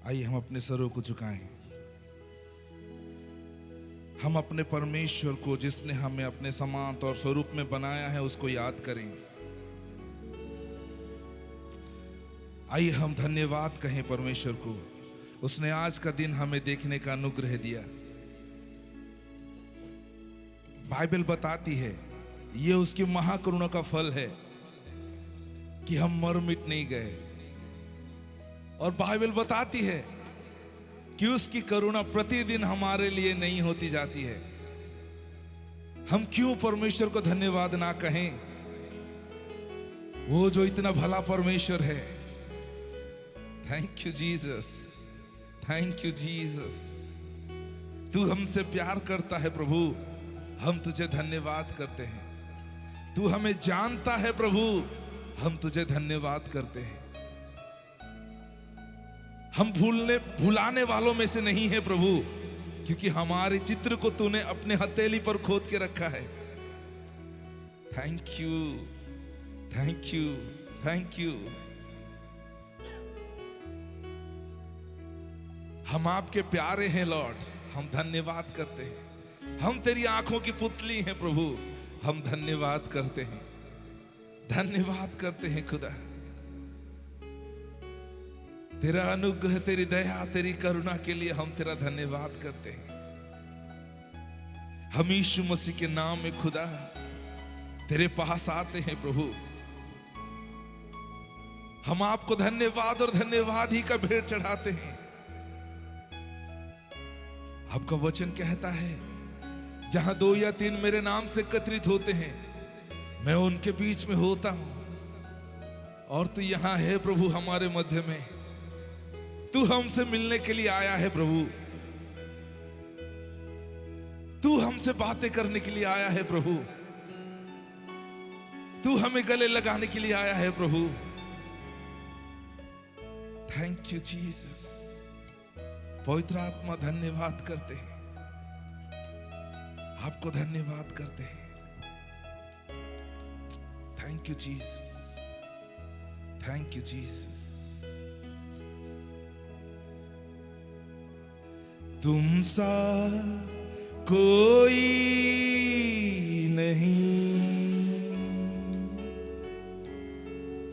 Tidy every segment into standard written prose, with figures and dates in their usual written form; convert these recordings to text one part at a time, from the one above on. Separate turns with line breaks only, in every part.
आइए हम अपने सरों को झुकाएं। हम अपने परमेश्वर को, जिसने हमें अपने समांत और स्वरूप में बनाया है, उसको याद करें। आइए हम धन्यवाद कहें परमेश्वर को। उसने आज का दिन हमें देखने का अनुग्रह दिया। बाइबल बताती है ये उसकी महाकरुणा का फल है कि हम मर मिट नहीं गए। और बाइबल बताती है कि उसकी करुणा प्रतिदिन हमारे लिए नहीं होती जाती है। हम क्यों परमेश्वर को धन्यवाद ना कहें? वो जो इतना भला परमेश्वर है। Thank you Jesus, thank you Jesus. तू हमसे प्यार करता है प्रभु, हम तुझे धन्यवाद करते हैं। तू हमें जानता है प्रभु, हम तुझे धन्यवाद करते हैं। हम भुलाने वालों में से नहीं है प्रभु, क्योंकि हमारे चित्र को तूने अपने हथेली पर खोद के रखा है। Thank you, thank you, thank you. हम आपके प्यारे हैं लॉर्ड, हम धन्यवाद करते हैं। हम तेरी आंखों की पुतली हैं प्रभु, हम धन्यवाद करते हैं, धन्यवाद करते हैं खुदा। तेरा अनुग्रह, तेरी दया, तेरी करुणा के लिए हम तेरा धन्यवाद करते हैं। हम यीशु मसीह के नाम में खुदा तेरे पास आते हैं प्रभु। हम आपको धन्यवाद और धन्यवाद ही का भेंट चढ़ाते हैं। आपका वचन कहता है जहां 2 या 3 मेरे नाम से एकत्रित होते हैं, मैं उनके बीच में होता हूं। और तू यहां है प्रभु, हमारे मध्य में। तू हमसे मिलने के लिए आया है प्रभु। तू हमसे बातें करने के लिए आया है प्रभु। तू हमें गले लगाने के लिए आया है प्रभु। Thank you Jesus. पवित्र आत्मा धन्यवाद करते हैं, आपको धन्यवाद करते हैं। Thank you Jesus, thank you Jesus. तुम सा कोई नहीं,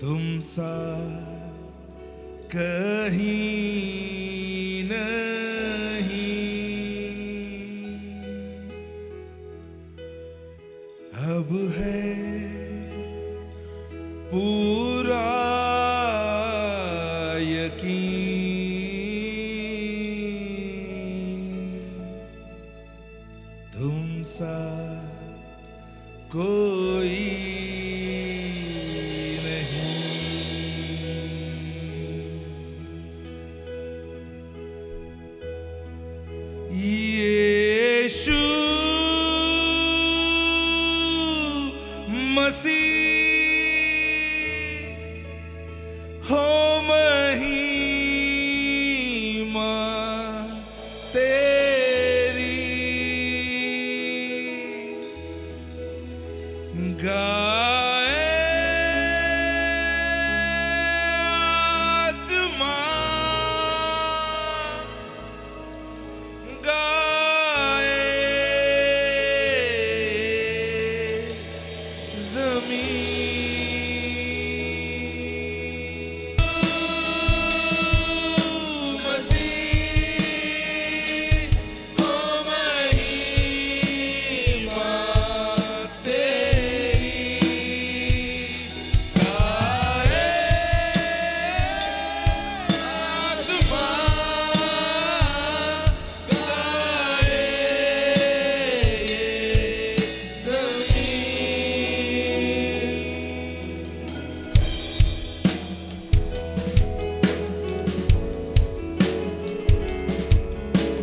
तुम सा कहीं नहीं। अब है पूरा यकीन, तुम सा कोई नहीं। यीशु मसीह हो महिमा तेरी, गाए आसमां, गाए ज़मीन।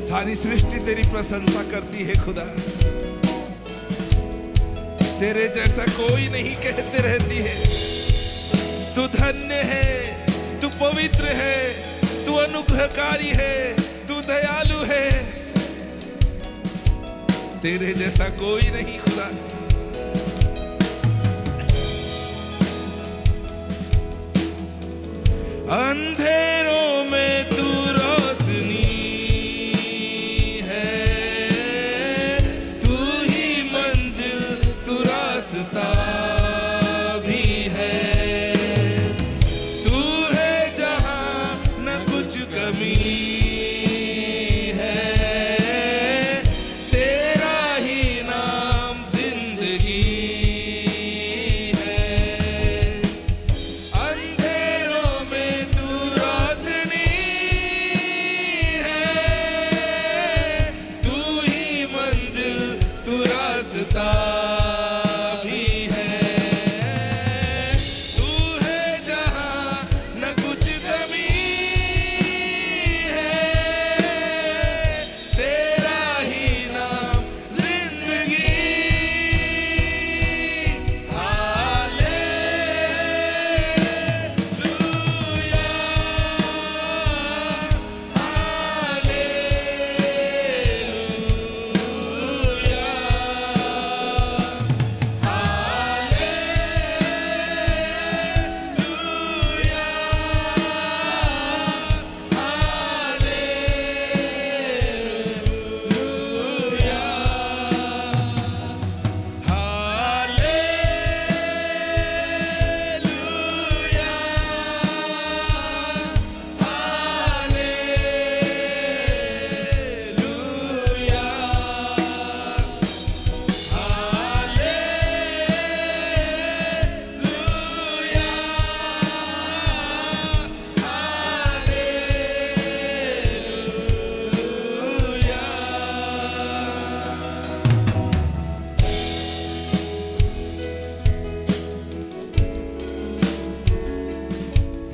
सारी सृष्टि तेरी प्रशंसा करती है खुदा। तेरे जैसा कोई नहीं कहते रहती है। तू धन्य है, तू पवित्र है, तू अनुग्रहकारी है, तू दयालु है। तेरे जैसा कोई नहीं खुदा। अंधेरों में तू रास्ता भी है। तू है जहां न कुछ कमी है, तेरा ही नाम जिंदगी है। अंधेरों में तू रोशनी है, तू ही मंजिल तू रास्ता भी है। तू है जहां न कुछ कमी है, तेरा ही नाम जिंदगी। Hallelujah,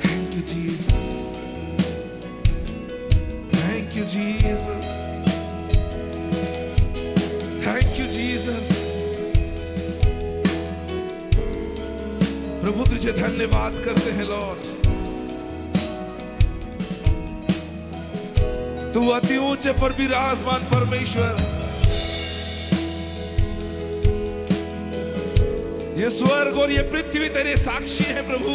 Thank you, Jesus. Thank you, Jesus. Thank you, Jesus. प्रभु तुझे धन्यवाद करते हैं लॉर्ड। तू अति ऊंचे पर विराजमान परमेश्वर, ये स्वर्ग और ये पृथ्वी तेरे साक्षी है प्रभु।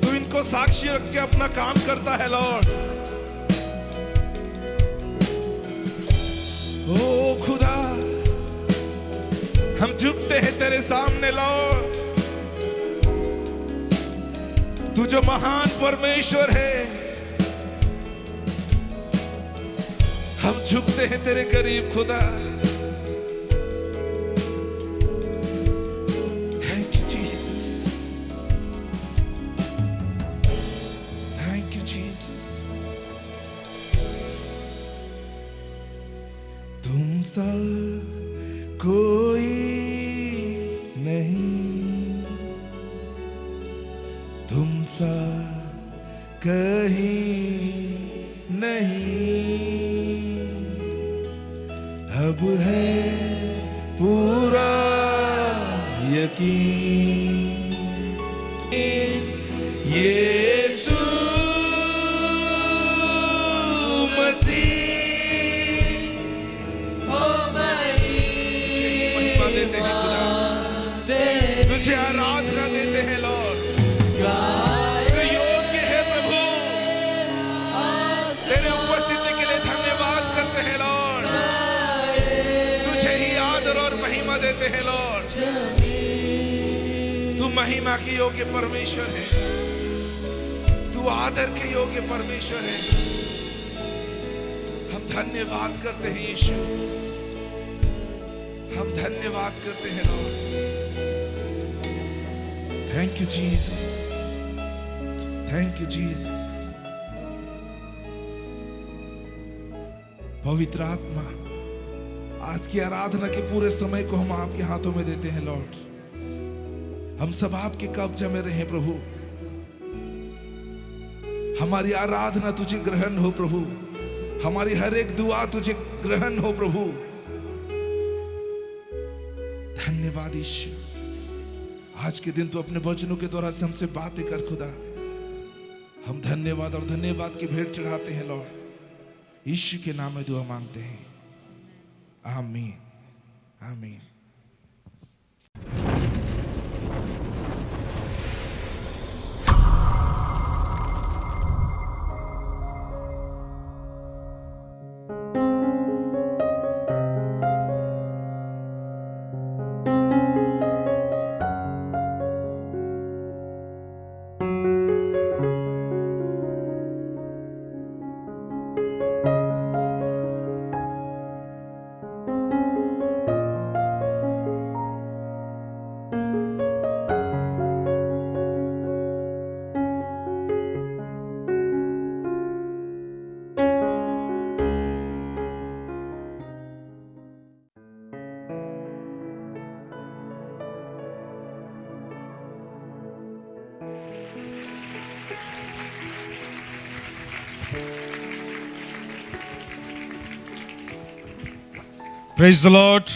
तू इनको साक्षी रख के अपना काम करता है लॉर्ड। ओ खुदा, हम झुकते हैं तेरे सामने लॉर्ड। तू जो महान परमेश्वर है, हम झुकते हैं तेरे करीब खुदा। Thank you Jesus, thank you Jesus. तुम सा कोई नहीं, तुम सा कहीं नहीं, अब है पूरा यकीन। यीशु मसीह, ओ महिमा देते हैं खुदा, तुझे आराधना देते हैं लॉर्ड। तू योग्य है प्रभु, तेरे उपस्थिति के लिए धन्यवाद करते हैं लॉर्ड। तुझे ही आदर और महिमा देते हैं लॉर्ड। तू महिमा के योग्य परमेश्वर है, तू आदर के योग्य परमेश्वर है। हम धन्यवाद करते हैं यीशु, हम धन्यवाद करते हैं Lord. Thank you Jesus, thank you Jesus. पवित्र आत्मा, आज की आराधना के पूरे समय को हम आपके हाथों में देते हैं लॉर्ड। हम सब आपके कब्जे में रहें प्रभु। हमारी आराधना तुझे ग्रहण हो प्रभु, हमारी हर एक दुआ तुझे ग्रहण हो प्रभु। धन्यवाद ईश्वर, आज के दिन तू अपने वचनों के द्वारा से हमसे बातें कर खुदा। हम धन्यवाद और धन्यवाद की भेंट चढ़ाते हैं लॉर्ड। यीशु के नाम में दुआ मांगते हैं, आमीन, आमीन। Praise the Lord.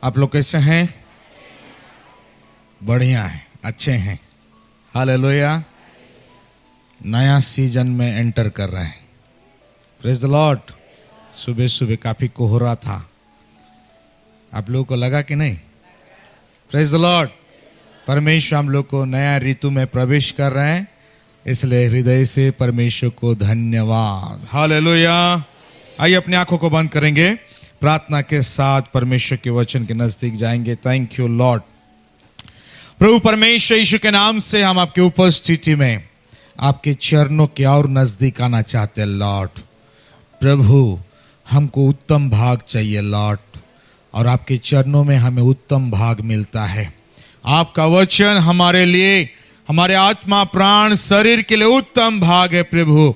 आप लोग कैसे हैं? बढ़िया है, अच्छे हैं। हालेलुया। नया सीजन में एंटर कर रहे हैं। Praise the Lord. सुबह सुबह काफी कोहरा था, आप लोगों को लगा कि नहीं? Praise the Lord. परमेश्वर हम लोग को नया ऋतु में प्रवेश कर रहे हैं, इसलिए हृदय से परमेश्वर को धन्यवाद। हालेलुया। आइए अपनी आंखों को बंद करेंगे, प्रार्थना के साथ परमेश्वर के वचन के नजदीक जाएंगे। Thank you Lord. प्रभु परमेश्वर यीशु के नाम से हम आपकी उपस्थिति में आपके चरणों के और नजदीक आना चाहते हैं लॉर्ड। प्रभु हमको उत्तम भाग चाहिए लॉर्ड, और आपके चरणों में हमें उत्तम भाग मिलता है। आपका वचन हमारे लिए, हमारे आत्मा प्राण शरीर के लिए उत्तम भाग है प्रभु।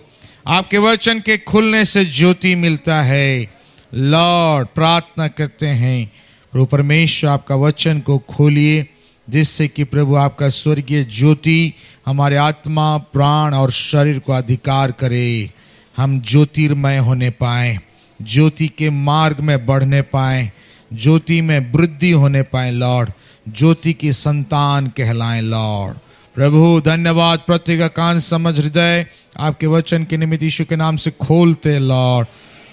आपके वचन के खुलने से ज्योति मिलता है लॉर्ड। प्रार्थना करते हैं प्रभु परमेश्वर आपका वचन को खोलिए, जिससे कि प्रभु आपका स्वर्गीय ज्योति हमारे आत्मा प्राण और शरीर को अधिकार करे। हम ज्योतिर्मय होने पाए, ज्योति के मार्ग में बढ़ने पाए, ज्योति में वृद्धि होने पाए लॉर्ड, ज्योति की संतान कहलाएं लॉर्ड। प्रभु धन्यवाद। प्रत्येक कान समझ हृदय आपके वचन के निमित्त यीशु के नाम से खोलते लॉर्ड।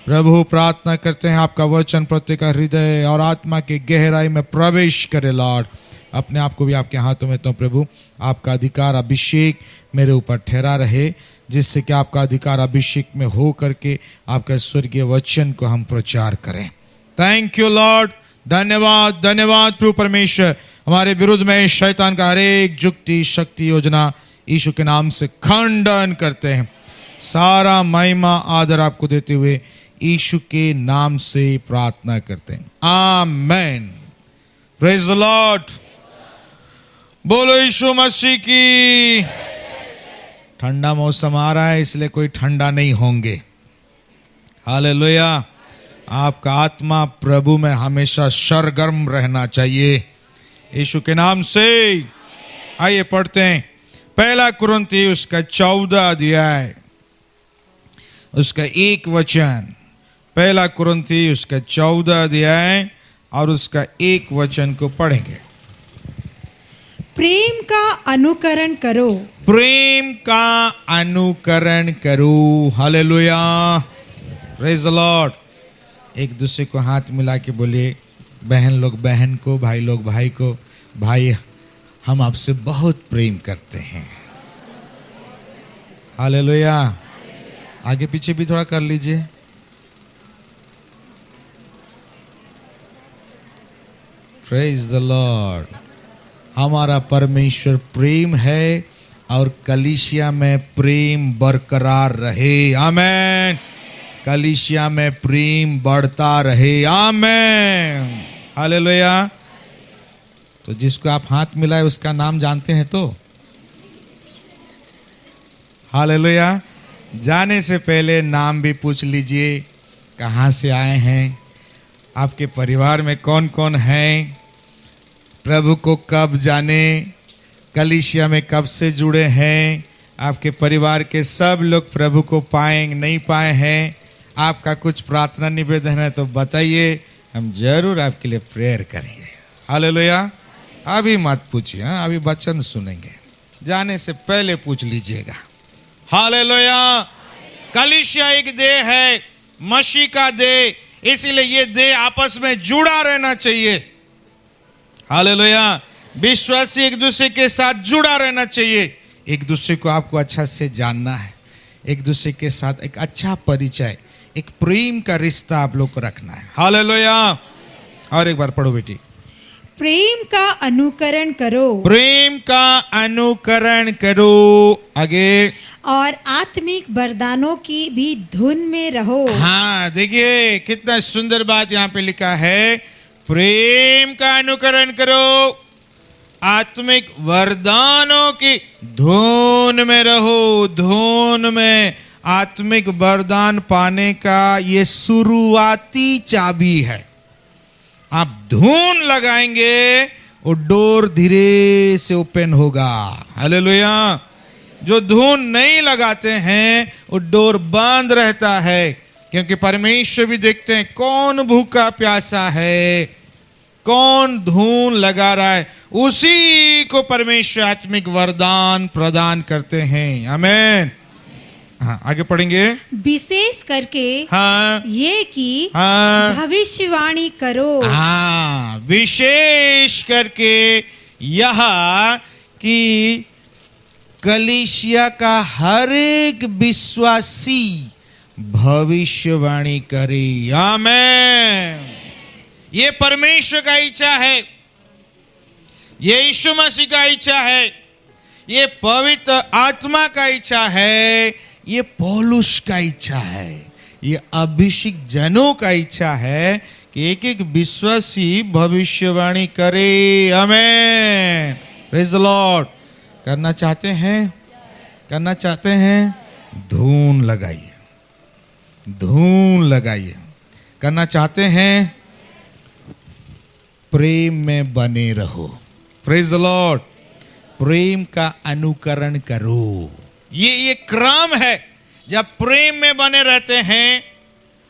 प्रभु प्रार्थना करते हैं आपका वचन प्रत्येक हृदय और आत्मा के गहराई में प्रवेश करे लॉर्ड। अपने आप को भी आपके हाथों में तो प्रभु आपका अधिकार अभिषेक मेरे ऊपर ठहरा रहे, जिससे कि आपका अधिकार अभिषेक में हो करके आपका स्वर्गीय वचन को हम प्रचार करें। Thank you Lord. धन्यवाद धन्यवाद प्रभु परमेश्वर। हमारे विरुद्ध में शैतान का हर एक युक्ति शक्ति योजना यीशु के नाम से खंडन करते हैं। सारा महिमा आदर आपको देते हुए यीशु के नाम से प्रार्थना करते हैं, आमेन। Praise the Lord. बोलो यीशु मसीह की। ठंडा मौसम आ रहा है, इसलिए कोई ठंडा नहीं होंगे। हालेलुया। आपका आत्मा प्रभु में हमेशा सरगर्म रहना चाहिए यीशु के नाम से। आइए पढ़ते हैं पहला कुरिन्थी उसका 14 अध्याय उसका 1 वचन। पहला कुरिन्थी उसका 14 अध्याय और उसका 1 वचन को पढ़ेंगे।
प्रेम का अनुकरण करो।
प्रेम का अनुकरण करो। हालेलुया। Praise the Lord. एक दूसरे को हाथ मिला के बोलिए, बहन लोग बहन को, भाई लोग भाई को, भाई हम आपसे बहुत प्रेम करते हैं। हालेलुया। आगे पीछे भी थोड़ा कर लीजिए। Praise the Lord. हमारा परमेश्वर प्रेम है और कलीसिया में प्रेम बरकरार रहे। आमेन। कलीसिया में प्रेम बढ़ता रहे। आमेन। हालेलुया। तो जिसको आप हाथ मिलाए उसका नाम जानते हैं तो? हालेलुया। जाने से पहले नाम भी पूछ लीजिए, कहाँ से आए हैं, आपके परिवार में कौन कौन हैं, प्रभु को कब जाने, कलीसिया में कब से जुड़े हैं, आपके परिवार के सब लोग प्रभु को पाए नहीं पाए हैं, आपका कुछ प्रार्थना निवेदन है तो बताइए, हम जरूर आपके लिए प्रेयर करेंगे। हालेलुया। अभी मत पूछिए, अभी वचन सुनेंगे, जाने से पहले पूछ लीजिएगा। हालेलुया। कलीसिया एक देह है, मसीह का देह, इसीलिए ये देह आपस में जुड़ा रहना चाहिए। हालेलुया। विश्वासी एक दूसरे के साथ जुड़ा रहना चाहिए। एक दूसरे को आपको अच्छा से जानना है, एक दूसरे के साथ एक अच्छा परिचय, एक प्रेम का रिश्ता आप लोग को रखना है। हालेलुया। और एक बार पढ़ो बेटी।
प्रेम का अनुकरण करो।
प्रेम का अनुकरण करो। आगे।
और आत्मिक वरदानों की भी धुन में रहो।
हाँ, देखिए कितना सुंदर बात यहाँ पे लिखा है। प्रेम का अनुकरण करो, आत्मिक वरदानों की धुन में रहो। धुन में आत्मिक वरदान पाने का ये शुरुआती चाबी है। आप धुन लगाएंगे वो डोर धीरे से ओपन होगा। हालेलुया। जो धून नहीं लगाते हैं वो डोर बंद रहता है, क्योंकि परमेश्वर भी देखते हैं कौन भूखा प्यासा है, कौन धून लगा रहा है, उसी को परमेश्वर आत्मिक वरदान प्रदान करते हैं। आमीन। हाँ, आगे पढ़ेंगे।
विशेष करके
हाँ
ये कि
हाँ
भविष्यवाणी करो।
हाँ, विशेष करके यह कि कलीसिया का हर एक विश्वासी भविष्यवाणी करे। आमीन। ये परमेश्वर का इच्छा है, ये यीशु मसीह का इच्छा है, ये पवित्र आत्मा का इच्छा है, ये पौलुस का इच्छा है, ये अभिषिक्त जनों का इच्छा है कि एक एक विश्वासी भविष्यवाणी करे। आमीन। Praise the Lord. करना चाहते हैं, करना चाहते हैं, धून लगाइए, धून लगाइए। करना चाहते हैं, प्रेम में बने रहो। Praise the Lord. प्रेम का अनुकरण करो। ये क्रम है। जब प्रेम में बने रहते हैं,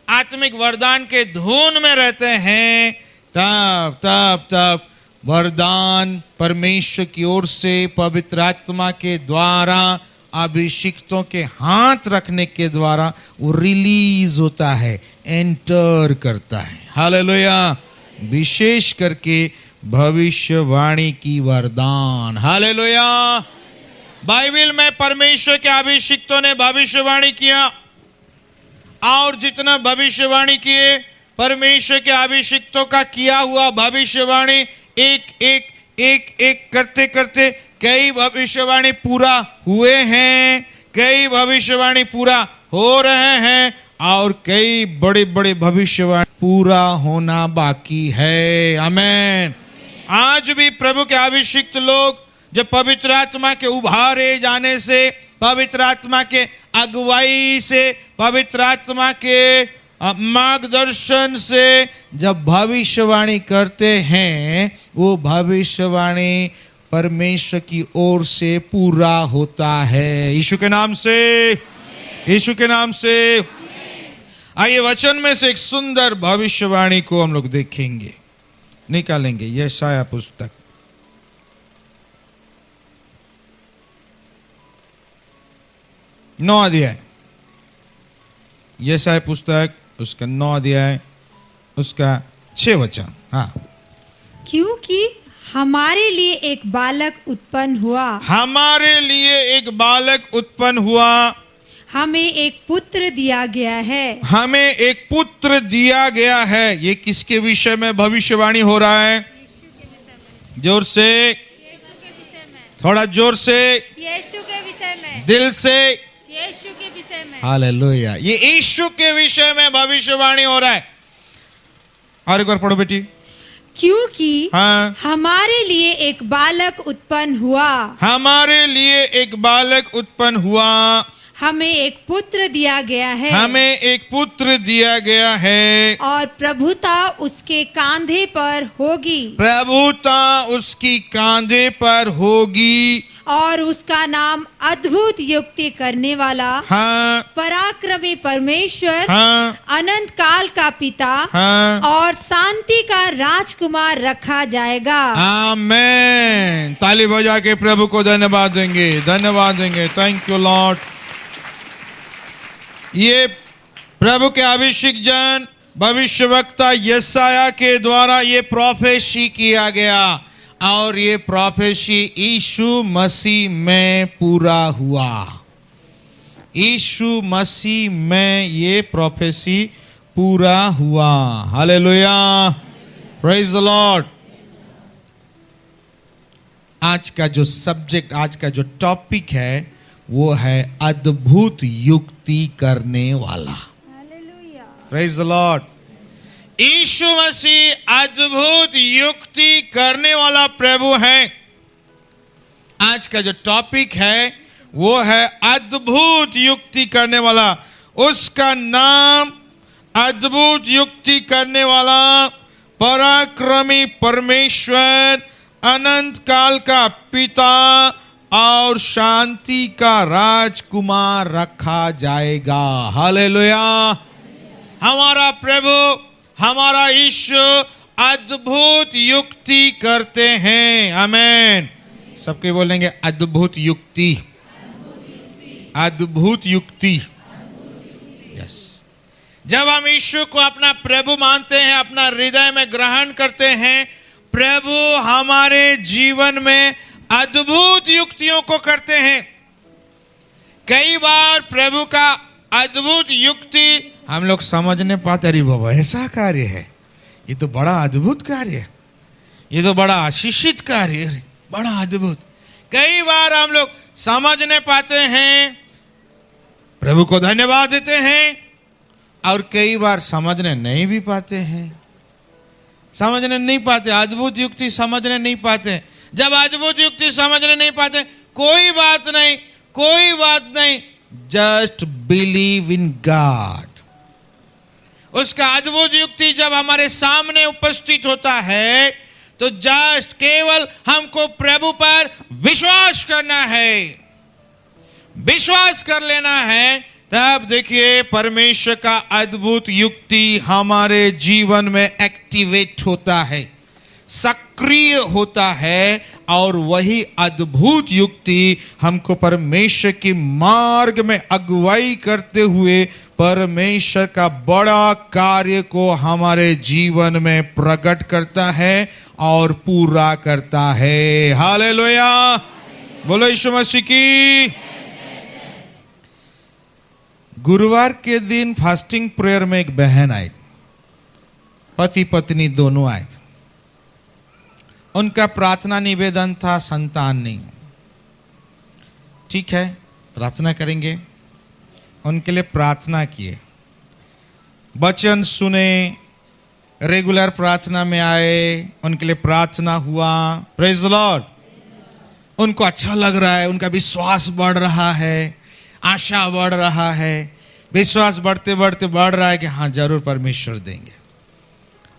आत्मिक वरदान के धून में रहते हैं, तब तब तब वरदान परमेश्वर की ओर से पवित्र आत्मा के द्वारा अभिषिक्तों के हाथ रखने के द्वारा वो रिलीज होता है, एंटर करता है। हालेलुया। विशेष करके भविष्यवाणी की वरदान। हालेलुया। बाइबल में परमेश्वर के अभिषिक्तों ने भविष्यवाणी किया, और जितना भविष्यवाणी किए, परमेश्वर के अभिषिक्तों का किया हुआ भविष्यवाणी एक एक एक एक करते करते कई भविष्यवाणी पूरा हुए हैं, कई भविष्यवाणी पूरा हो रहे हैं, और कई बड़े बड़े भविष्यवाणी पूरा होना बाकी है। आमीन। आज भी प्रभु के अभिषिक्त लोग जब पवित्र आत्मा के उभारे जाने से, पवित्र आत्मा के अगुवाई से, पवित्र आत्मा के मार्गदर्शन से जब भविष्यवाणी करते हैं, वो भविष्यवाणी परमेश्वर की ओर से पूरा होता है। यीशु के नाम से, यीशु के नाम से। आइए वचन में से एक सुंदर भविष्यवाणी को हम लोग देखेंगे, निकालेंगे। यशायाह पुस्तक 9 अध्याय, यशायाह पुस्तक उसका 9 अध्याय उसका 6 वचन। हाँ।
क्योंकि हमारे लिए एक बालक उत्पन्न हुआ,
हमारे लिए एक बालक उत्पन्न हुआ,
हमें एक पुत्र दिया गया है,
हमें एक पुत्र दिया गया है। ये किसके विषय में भविष्यवाणी हो रहा है? जोर से, थोड़ा जोर से,
यीशु के विषय में,
दिल से,
यीशु के विषय में।
हालेलुया। ये यीशु के विषय में भविष्यवाणी हो रहा है। और एक बार पढ़ो बेटी।
क्योंकि
हाँ,
हमारे लिए एक बालक उत्पन्न हुआ,
हमारे लिए एक बालक उत्पन्न हुआ,
हमें एक पुत्र दिया गया है,
हमें एक पुत्र दिया गया है,
और प्रभुता उसके कांधे पर होगी,
प्रभुता उसकी कांधे पर होगी,
और उसका नाम अद्भुत युक्ति करने वाला,
हाँ,
पराक्रमी परमेश्वर,
हाँ,
अनंत काल का पिता,
हाँ,
और शांति का राजकुमार रखा जाएगा।
आमेन। ताली बजा के प्रभु को धन्यवाद देंगे, धन्यवाद देंगे। Thank you Lord. ये प्रभु के अभिषिक्त जन भविष्यवक्ता यशायाह के द्वारा ये प्रोफेसी किया गया, और ये प्रोफेसी यीशु मसीह में पूरा हुआ। यीशु मसीह में ये प्रोफेसी पूरा हुआ। हालेलुया। Praise the Lord. आज का जो सब्जेक्ट, आज का जो टॉपिक है, वो है अद्भुत युक्ति करने वाला। Praise the Lord. Yeshu Masih अद्भुत युक्ति करने वाला प्रभु है। आज का जो टॉपिक है वो है अद्भुत युक्ति करने वाला। उसका नाम अद्भुत युक्ति करने वाला, पराक्रमी परमेश्वर,
अनंत काल का पिता और शांति का राजकुमार रखा जाएगा। हालेलुया। हमारा प्रभु, हमारा यीशु अद्भुत युक्ति करते हैं। आमेन। सबके बोलेंगे अद्भुत युक्ति, अद्भुत युक्ति। यस। जब हम यीशु को अपना प्रभु मानते हैं, अपना हृदय में ग्रहण करते हैं, प्रभु हमारे जीवन में अद्भुत युक्तियों को करते हैं। कई बार प्रभु का अद्भुत युक्ति हम लोग समझ नहीं पाते। अरे बाबा ऐसा कार्य है, ये तो बड़ा अद्भुत कार्य है, ये तो बड़ा आशीषित कार्य है, बड़ा अद्भुत। कई बार हम लोग समझ नहीं पाते हैं, प्रभु को धन्यवाद देते हैं, और कई बार समझने नहीं भी पाते हैं। समझने नहीं पाते, अद्भुत युक्ति समझने नहीं पाते। जब अद्भुत युक्ति समझने नहीं पाते, कोई बात नहीं, कोई बात नहीं, जस्ट बिलीव इन गॉड। उसका अद्भुत युक्ति जब हमारे सामने उपस्थित होता है, तो जस्ट केवल हमको प्रभु पर विश्वास करना है, विश्वास कर लेना है। तब देखिए परमेश्वर का अद्भुत युक्ति हमारे जीवन में एक्टिवेट होता है, सक्रिय होता है, और वही अद्भुत युक्ति हमको परमेश्वर के मार्ग में अगुवाई करते हुए परमेश्वर का बड़ा कार्य को हमारे जीवन में प्रकट करता है और पूरा करता है। हालेलुया। बोलो यीशु मसीह की। गुरुवार के दिन फास्टिंग प्रेयर में एक बहन आई, पति पत्नी दोनों आए थे। उनका प्रार्थना निवेदन था संतान नहीं। ठीक है, प्रार्थना करेंगे। उनके लिए प्रार्थना किए, वचन सुने, रेगुलर प्रार्थना में आए, उनके लिए प्रार्थना हुआ। Praise the Lord. उनको अच्छा लग रहा है, उनका विश्वास बढ़ रहा है, आशा बढ़ रहा है, विश्वास बढ़ते बढ़ते बढ़ रहा है कि हाँ जरूर परमेश्वर देंगे।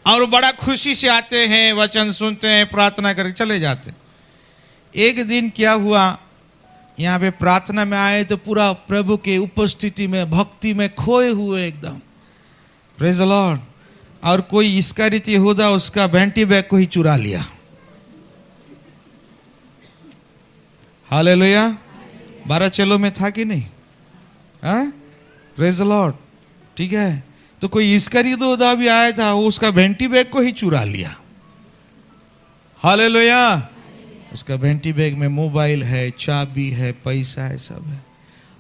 और बड़ा खुशी से आते हैं, वचन सुनते हैं, प्रार्थना करके चले जाते हैं। एक दिन क्या हुआ, यहाँ पे प्रार्थना में आए तो पूरा प्रभु के उपस्थिति में, भक्ति में खोए हुए एकदम। Praise the Lord. और कोई इस्करियोत यहूदा उसका भेंटी बैग को ही चुरा लिया। हालेलुया। 12 चेलों में था कि नहीं? Praise the Lord. ठीक है, तो कोई इस्करियोत यहूदा भी आया था, वो उसका भेंटी बैग को ही चुरा लिया। हालेलुया। उसका भेंटी बैग में मोबाइल है, चाबी है, पैसा है, सब है।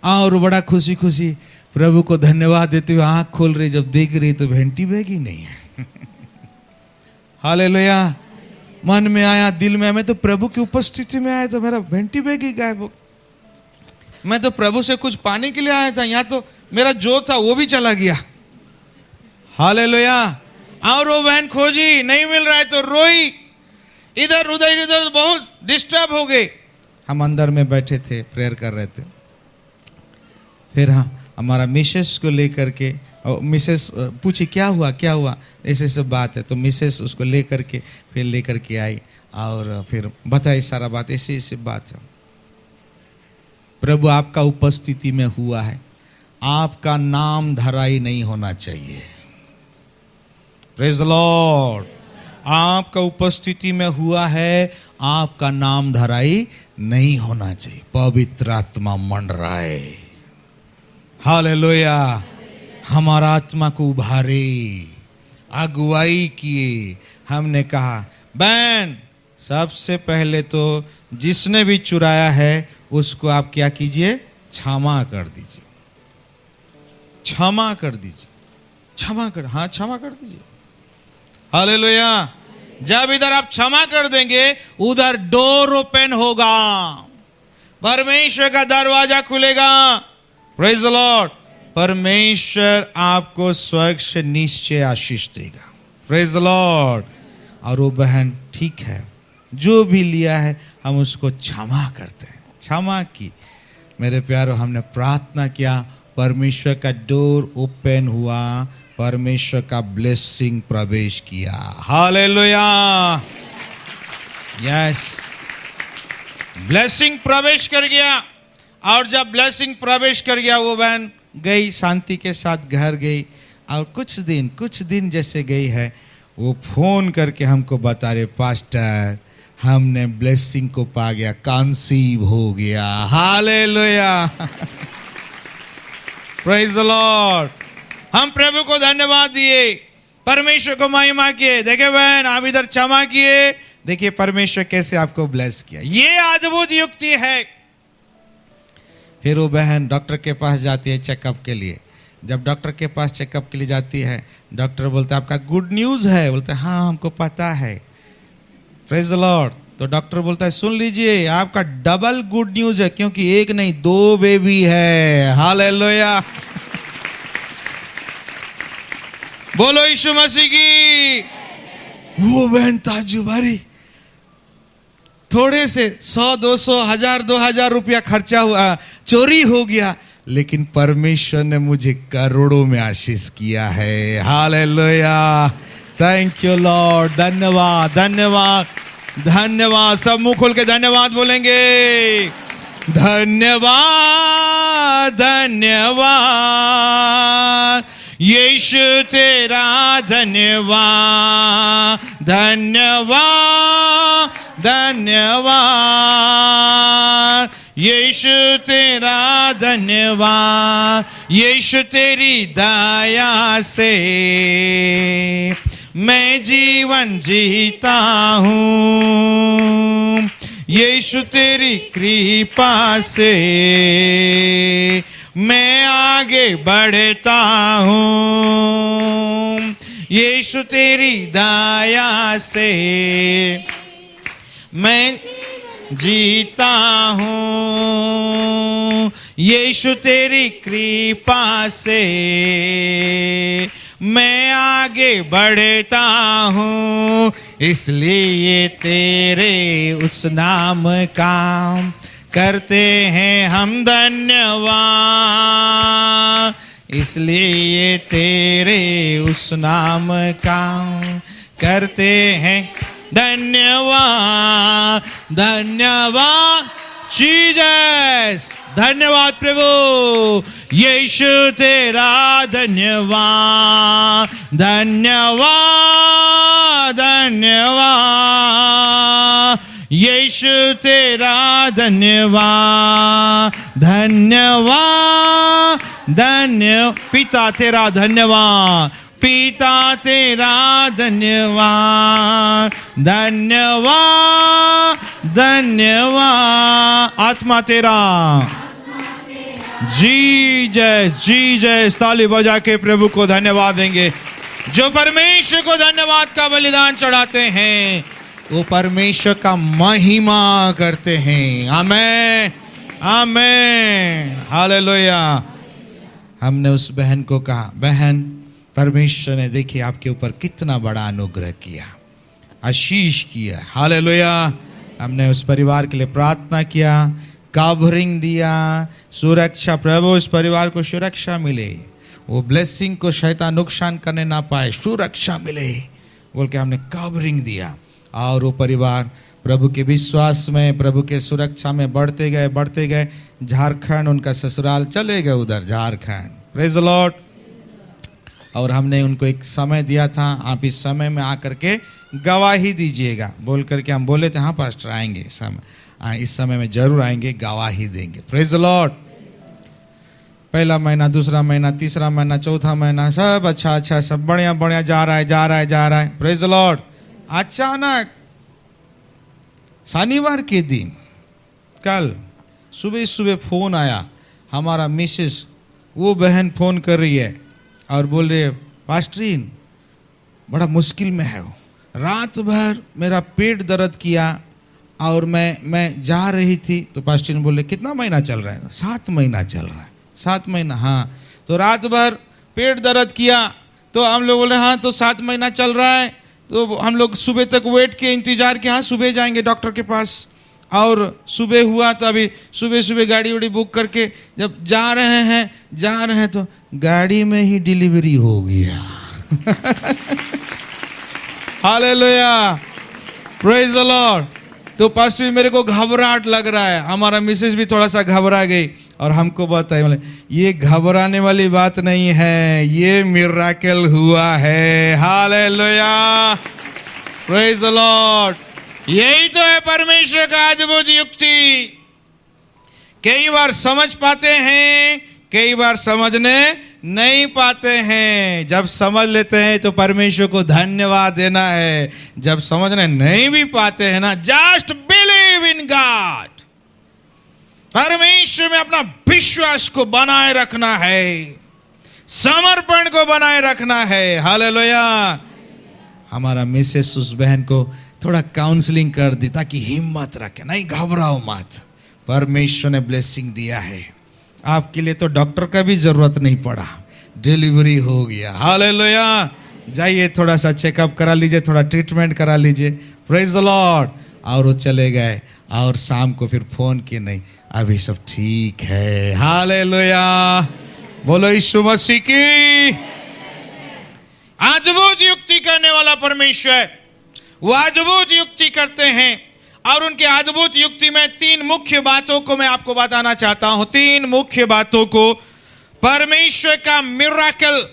और बड़ा खुशी खुशी प्रभु को धन्यवाद देते हुए आंख खोल रही, जब देख रही तो भेंटी बैग ही नहीं है। हालेलुया। मन में आया, दिल में, मैं तो प्रभु की उपस्थिति में आया तो मेरा भेंटी बैग ही गायब हो। मैं तो प्रभु से कुछ पाने के लिए आया था, यहाँ तो मेरा जो था वो भी चला गया। हालेलुया। और वो बहन खोजी, नहीं मिल रहा है तो रोई, इधर उधर बहुत डिस्टर्ब हो गए। हम अंदर में बैठे थे, प्रेयर कर रहे थे। फिर हाँ, हमारा मिसेस को लेकर के, मिसेस पूछी क्या हुआ क्या हुआ, ऐसे सब बात है। तो मिसेस उसको लेकर के फिर लेकर के आई और फिर बताई सारा बात, ऐसी ऐसी बात है। प्रभु आपका उपस्थिति में हुआ है, आपका नाम धराई नहीं होना चाहिए। Praise the Lord. आपका उपस्थिति में हुआ है, आपका नाम धराई नहीं होना चाहिए। पवित्र आत्मा मंडराए। हालेलुया। हमारा आत्मा को उभारे, अगुवाई किए। हमने कहा बहन, सबसे पहले तो जिसने भी चुराया है उसको आप क्या कीजिए, क्षमा कर दीजिए, क्षमा कर दीजिए, क्षमा कर, हाँ क्षमा कर दीजिए। हालेलुया। जब इधर आप क्षमा कर देंगे, उधर डोर ओपन होगा, परमेश्वर का दरवाजा खुलेगा। Praise the Lord. परमेश्वर आपको स्वर्ग से निश्चय आशीष देगा। Praise the Lord. और वो बहन ठीक है, जो भी लिया है हम उसको क्षमा करते हैं। क्षमा की। मेरे प्यारों, हमने प्रार्थना किया, परमेश्वर का डोर ओपन हुआ, परमेश्वर का ब्लेसिंग प्रवेश किया। हालेलुया। यस, ब्लेसिंग प्रवेश कर गया। और जब ब्लेसिंग प्रवेश कर गया, वो बहन गई, शांति के साथ घर गई। और कुछ दिन जैसे गई है, वो फोन करके हमको बता रहे, पास्टर हमने ब्लेसिंग को पा गया, कंसीव हो गया। Hallelujah, praise the Lord. हम प्रभु को धन्यवाद दिए, परमेश्वर को महिमा किए। देखिए बहन, आप इधर क्षमा किए, देखिए परमेश्वर कैसे आपको ब्लेस किया। ये अद्भुत युक्ति है। फिर वो बहन डॉक्टर के पास जाती है चेकअप के लिए। जब डॉक्टर के पास चेकअप के लिए जाती है, डॉक्टर बोलता है आपका गुड न्यूज़ है। बोलते हैं हाँ हमको पता है, प्रेज द लॉर्ड। तो डॉक्टर बोलता है सुन लीजिए, आपका डबल गुड न्यूज़ है, क्योंकि एक नहीं 2 बेबी है। हालेलुया, बोलो यीशु मसीह की। वो बहन ताज्जुबारी, थोड़े से 100, 200, 1000, 2000 रुपया खर्चा हुआ, चोरी हो गया, लेकिन परमेश्वर ने मुझे करोड़ों में आशीष किया है। Hallelujah, thank you Lord. धन्यवाद, धन्यवाद, धन्यवाद। सब मुंह खोल के धन्यवाद बोलेंगे। धन्यवाद, धन्यवाद यीशु तेरा, धन्यवाद, धन्यवाद, धन्यवाद यीशु तेरा, धन्यवाद। यीशु तेरी दया से मैं जीवन जीता हूँ, यीशु तेरी कृपा से मैं आगे बढ़ता हूँ, यीशु तेरी दया से मैं जीता हूँ, यीशु तेरी कृपा से मैं आगे बढ़ता हूँ। इसलिए तेरे उस नाम का करते हैं हम धन्यवाद, इसलिए तेरे उस नाम का करते हैं धन्यवाद। धन्यवाद जीसस, धन्यवाद प्रभु। यीशु तेरा धन्यवाद, धन्यवाद, धन्यवाद यीशु तेरा धन्यवाद, धन्यवाद, पिता तेरा धन्यवाद, पिता तेरा धन्यवाद, धन्यवाद, धन्यवाद आत्मा तेरा। जी जय, ताली बजा के प्रभु को धन्यवाद देंगे। जो परमेश्वर को धन्यवाद का बलिदान चढ़ाते हैं, वो परमेश्वर का महिमा करते हैं। आमेन, आमेन, हालेलुया। हमने उस बहन को कहा, बहन परमेश्वर ने देखिए आपके ऊपर कितना बड़ा अनुग्रह किया, आशीष किया। हालेलुया। हमने उस परिवार के लिए प्रार्थना किया, कवरिंग दिया, सुरक्षा, प्रभु उस परिवार को सुरक्षा मिले, वो ब्लेसिंग को शैतान नुकसान करने ना पाए, सुरक्षा मिले बोल के हमने कवरिंग दिया। और वो परिवार प्रभु के विश्वास में, प्रभु के सुरक्षा में बढ़ते गए। झारखंड उनका ससुराल चले गए, उधर झारखंड। Praise the Lord. और हमने उनको एक समय दिया था, आप इस समय में आकर के गवाही दीजिएगा बोल करके हम बोले थे। हाँ पास्टर आएंगे, इस समय में जरूर आएंगे, गवाही देंगे। Praise the Lord. पहला महीना, दूसरा महीना, तीसरा महीना, चौथा महीना, सब अच्छा सब बढ़िया जा रहा है। Praise the Lord. अचानक शनिवार के दिन कल सुबह फोन आया, हमारा मिसेस, वो बहन फोन कर रही है और बोल रही है पास्टरीन बड़ा मुश्किल में है, रात भर मेरा पेट दर्द किया और मैं जा रही थी। तो पास्टरीन बोले कितना महीना चल रहा है? 7 महीना चल रहा है। 7 महीना, हाँ। तो रात भर पेट दर्द किया, तो हम लोग बोले हाँ तो 7 महीना चल रहा है। तो हम लोग सुबह तक वेट किए, इंतजार किया, हाँ सुबह जाएंगे डॉक्टर के पास। और सुबह हुआ तो अभी सुबह गाड़ी उड़ी बुक करके जब जा रहे हैं तो गाड़ी में ही डिलीवरी हो गया। Hallelujah, praise the Lord. तो पास्टर मेरे को घबराहट लग रहा है। हमारा मिसेज भी थोड़ा सा घबरा गई और हमको बताया, बोले ये घबराने वाली बात नहीं है, ये मिराकल हुआ है। Hallelujah, praise the Lord. यही तो है परमेश्वर का अद्भुत युक्ति। कई बार समझ पाते हैं, कई बार समझने नहीं पाते हैं। जब समझ लेते हैं तो परमेश्वर को धन्यवाद देना है। जब समझने नहीं भी पाते हैं ना, जस्ट बिलीव इन गॉड। परमेश्वर में अपना विश्वास को बनाए रखना है, समर्पण को बनाए रखना है। हालेलुया। हमारा मिसेस उस बहन को थोड़ा काउंसलिंग कर दी ताकि हिम्मत रखे, नहीं घबराओ मत, परमेश्वर ने ब्लेसिंग दिया है। आपके लिए तो डॉक्टर का भी जरूरत नहीं पड़ा, डिलीवरी हो गया। हालेलुया। जाइए थोड़ा सा चेकअप करा लीजिए, थोड़ा ट्रीटमेंट करा लीजिए। Praise the Lord. और वो चले गए और शाम को फिर फोन किए, नहीं अभी सब ठीक है। हालेलुया, बोलो यीशु मसीह की। अद्भुत युक्ति करने वाला परमेश्वर, वो अद्भुत युक्ति करते हैं। और उनके अद्भुत युक्ति में तीन मुख्य बातों को मैं आपको बताना चाहता हूं। तीन मुख्य बातों को। परमेश्वर का मिराकल,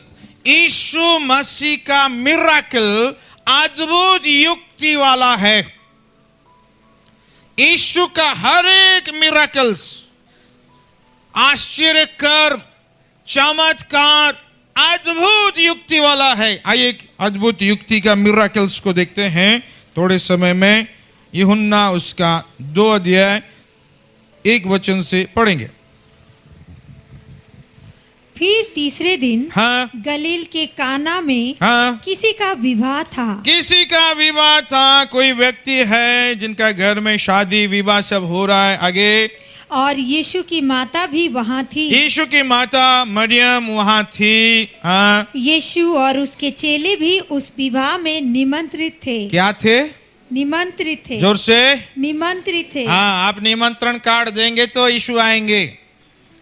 यीशु मसीह का मिराकल अद्भुत युक्ति वाला है। यीशु का हर एक मिराकल्स, आश्चर्य कर्म, चमत्कार अद्भुत युक्ति वाला है। आइए एक अद्भुत युक्ति का मिराकल्स को देखते हैं थोड़े समय में। यूहन्ना उसका 2 अध्याय 1 वचन से पढ़ेंगे।
फिर तीसरे दिन
हाँ,
गलील के काना में
हाँ,
किसी का विवाह था।
किसी का विवाह था। कोई व्यक्ति है जिनका घर में शादी विवाह सब हो रहा है। आगे,
और यीशु की माता भी वहाँ थी।
यीशु की माता मरियम वहाँ थी। हाँ,
यीशु और उसके चेले भी उस विवाह में निमंत्रित थे।
क्या थे?
निमंत्रित थे।
जोर से।
निमंत्रित थे।
हाँ, आप निमंत्रण कार्ड देंगे तो यीशु आएंगे।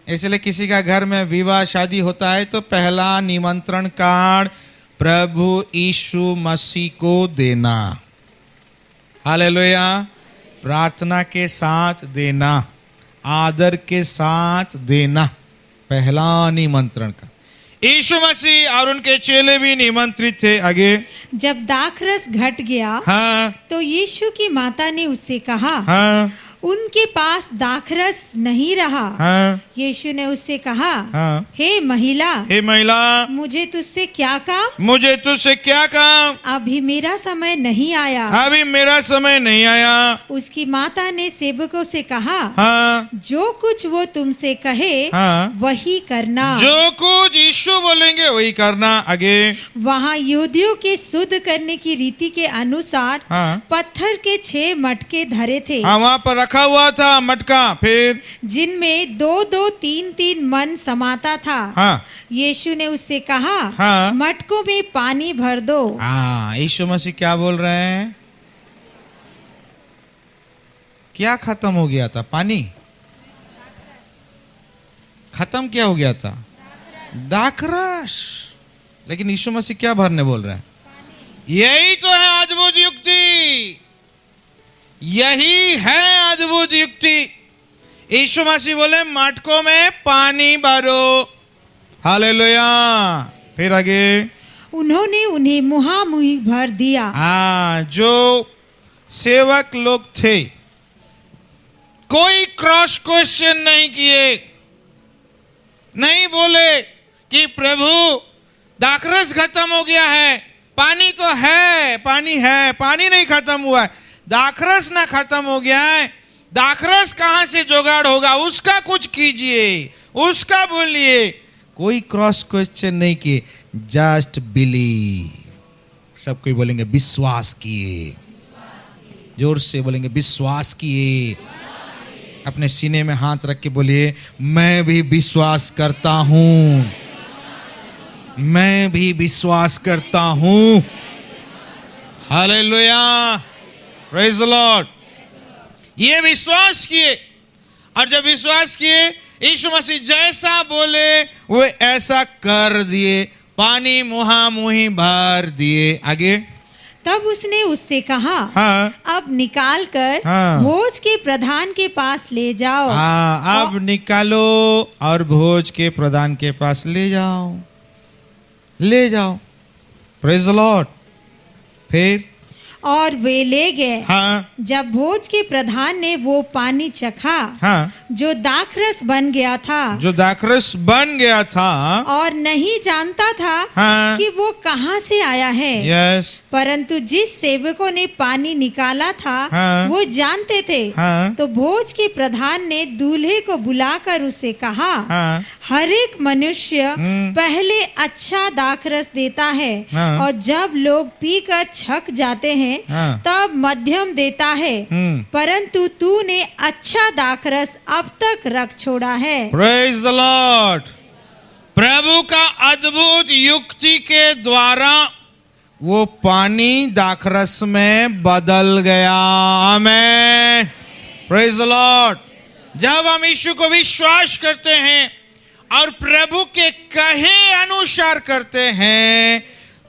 इसलिए किसी का घर में विवाह शादी होता है तो पहला निमंत्रण कार्ड प्रभु यीशु मसीह को देना। हालेलुया। प्रार्थना के साथ देना, आदर के साथ देना, पहला निमंत्रण का। यीशु मसीह और उनके चेले भी निमंत्रित थे। आगे,
जब दाखरस घट गया,
हाँ,
तो यीशु की माता ने उससे कहा,
हाँ,
उनके पास दाखरस नहीं रहा।
हाँ,
यीशु ने उससे कहा,
हाँ,
हे महिला,
हे महिला,
मुझे तुझसे क्या काम?
मुझे तुझसे क्या काम?
अभी मेरा समय नहीं आया।
अभी मेरा समय नहीं आया।
उसकी माता ने सेवकों से कहा,
हाँ,
जो कुछ वो तुमसे कहे
हाँ,
वही करना।
जो कुछ यीशु बोलेंगे वही करना। आगे,
वहाँ यहूदियों के शुद्ध करने की रीति के अनुसार
हाँ,
पत्थर के 6 मटके धरे थे।
हाँ, वहाँ पर रखा हुआ था मटका, फिर
जिनमें 2-2, 3-3 मन समाता था।
हाँ,
यीशु ने उससे कहा,
हाँ,
मटकों में पानी भर दो।
हाँ, यीशु मसीह क्या बोल रहे हैं? क्या खत्म हो गया था? पानी खत्म क्या हो गया था? दाखरस। लेकिन यीशु मसीह क्या भरने बोल रहे हैं? यही तो है अद्भुत युक्ति। यही है अद्भुत युक्ति। यीशु मसीह बोले मटकों में पानी भरो। हालेलुया। फिर आगे,
उन्होंने उन्हें मुहामुही भर दिया।
हाँ, जो सेवक लोग थे कोई क्रॉस क्वेश्चन नहीं किए, नहीं बोले कि प्रभु दाखरस खत्म हो गया है, पानी तो है, पानी है, पानी नहीं खत्म हुआ है, दाखरस ना खत्म हो गया है, दाखरस कहां से जुगाड़ होगा, उसका कुछ कीजिए, उसका बोलिए। कोई क्रॉस क्वेश्चन नहीं किए, जस्ट बिलीव। सब कोई बोलेंगे विश्वास किए, जोर से बोलेंगे विश्वास किए। अपने सीने में हाथ रख के बोलिए, मैं भी विश्वास करता हूं, मैं भी विश्वास करता हूं। Hallelujah, praise the Lord. ये विश्वास किए, और जब विश्वास किए यीशु मसीह जैसा बोले वो ऐसा कर दिए, पानी मुहामुही भर दिए। आगे,
तब उसने उससे कहा,
हाँ
अब निकाल कर
हाँ।
भोज के प्रधान के पास ले जाओ।
हाँ, अब निकालो और भोज के प्रधान के पास ले जाओ, ले जाओ। Praise the Lord. फिर
और वे ले गए।
हाँ
जब भोज के प्रधान ने वो पानी चखा
हाँ,
जो दाखरस बन गया था,
जो दाखरस बन गया था,
और नहीं जानता था
हाँ
कि वो कहाँ से आया है,
यस,
परंतु जिस सेवकों ने पानी निकाला था
हाँ।
वो जानते थे।
हाँ
तो भोज के प्रधान ने दूल्हे को बुलाकर उससे कहा,
हाँ
हर एक मनुष्य पहले अच्छा दाखरस देता है,
हाँ।
और जब लोग पीकर छक जाते हैं
हाँ।
तब मध्यम देता है, परंतु तूने अच्छा दाखरस अब तक रख छोड़ा है।
Praise the Lord. प्रभु का अद्भुत युक्ति के द्वारा वो पानी दाखरस में बदल गया। आमेन। Praise the Lord. जब हम यीशु को विश्वास करते हैं और प्रभु के कहे अनुसार करते हैं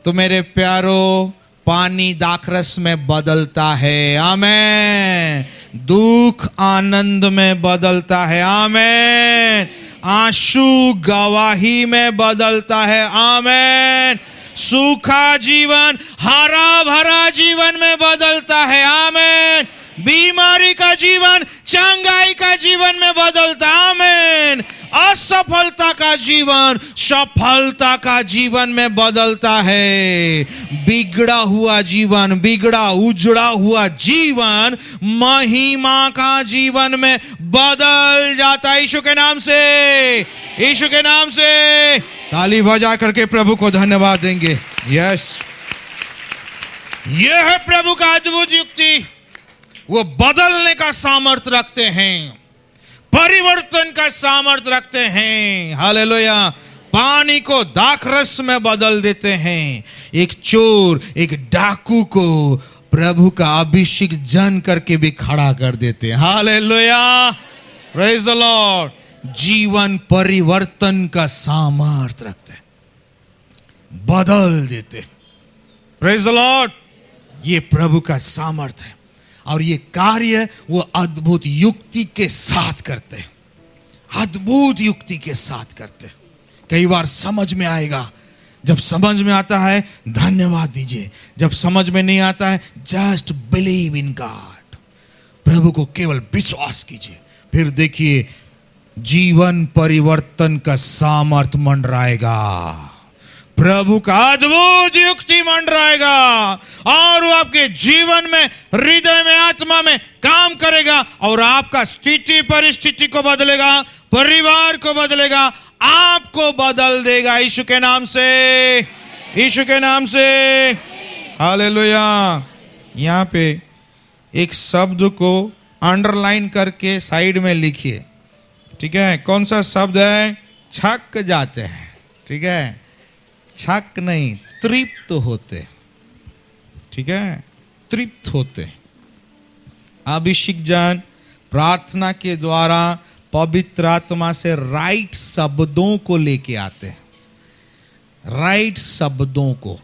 तो मेरे प्यारो पानी दाखरस में बदलता है। आमेन। दुख आनंद में बदलता है। आमेन। आंसू गवाही में बदलता है। आमेन। सूखा जीवन हरा भरा जीवन में बदलता है। आमेन। बीमारी का जीवन चंगाई का जीवन में बदलता है। आमेन। असफलता का जीवन सफलता का जीवन में बदलता है। बिगड़ा हुआ जीवन, बिगड़ा उजड़ा हुआ जीवन महिमा का जीवन में बदल जाता है। यीशु के नाम से, यीशु के नाम से ताली बजा करके प्रभु को धन्यवाद देंगे। यस, यह है प्रभु का अद्भुत युक्ति। वो बदलने का सामर्थ्य रखते हैं, परिवर्तन का सामर्थ्य रखते हैं। हालेलुया। पानी को दाखरस में बदल देते हैं। एक चोर, एक डाकू को प्रभु का अभिषेक जन करके भी खड़ा कर देते हैं। हालेलुया। Praise the Lord. जीवन परिवर्तन का सामर्थ्य रखते हैं, बदल देते हैं। Praise the Lord. ये प्रभु का सामर्थ्य है और ये कार्य वो अद्भुत युक्ति के साथ करते हैं, अद्भुत युक्ति के साथ करते हैं। कई बार समझ में आएगा, जब समझ में आता है धन्यवाद दीजिए, जब समझ में नहीं आता है जस्ट बिलीव इन गॉड, प्रभु को केवल विश्वास कीजिए। फिर देखिए जीवन परिवर्तन का सामर्थ्य मंडराएगा, प्रभु का अद्भुत युक्ति मंडराएगा और वो आपके जीवन में, हृदय में, आत्मा में काम करेगा और आपका स्थिति परिस्थिति को बदलेगा, परिवार को बदलेगा, आपको बदल देगा। यीशु के नाम से, यीशु के नाम से। हालेलुया। यहाँ पे एक शब्द को अंडरलाइन करके साइड में लिखिए, ठीक है। कौन सा शब्द है? छक जाते हैं, ठीक है। छक नहीं, तृप्त होते, ठीक है, तृप्त होते। अभिषेक जन प्रार्थना के द्वारा पवित्र आत्मा से राइट शब्दों को लेके आते हैं, राइट शब्दों को,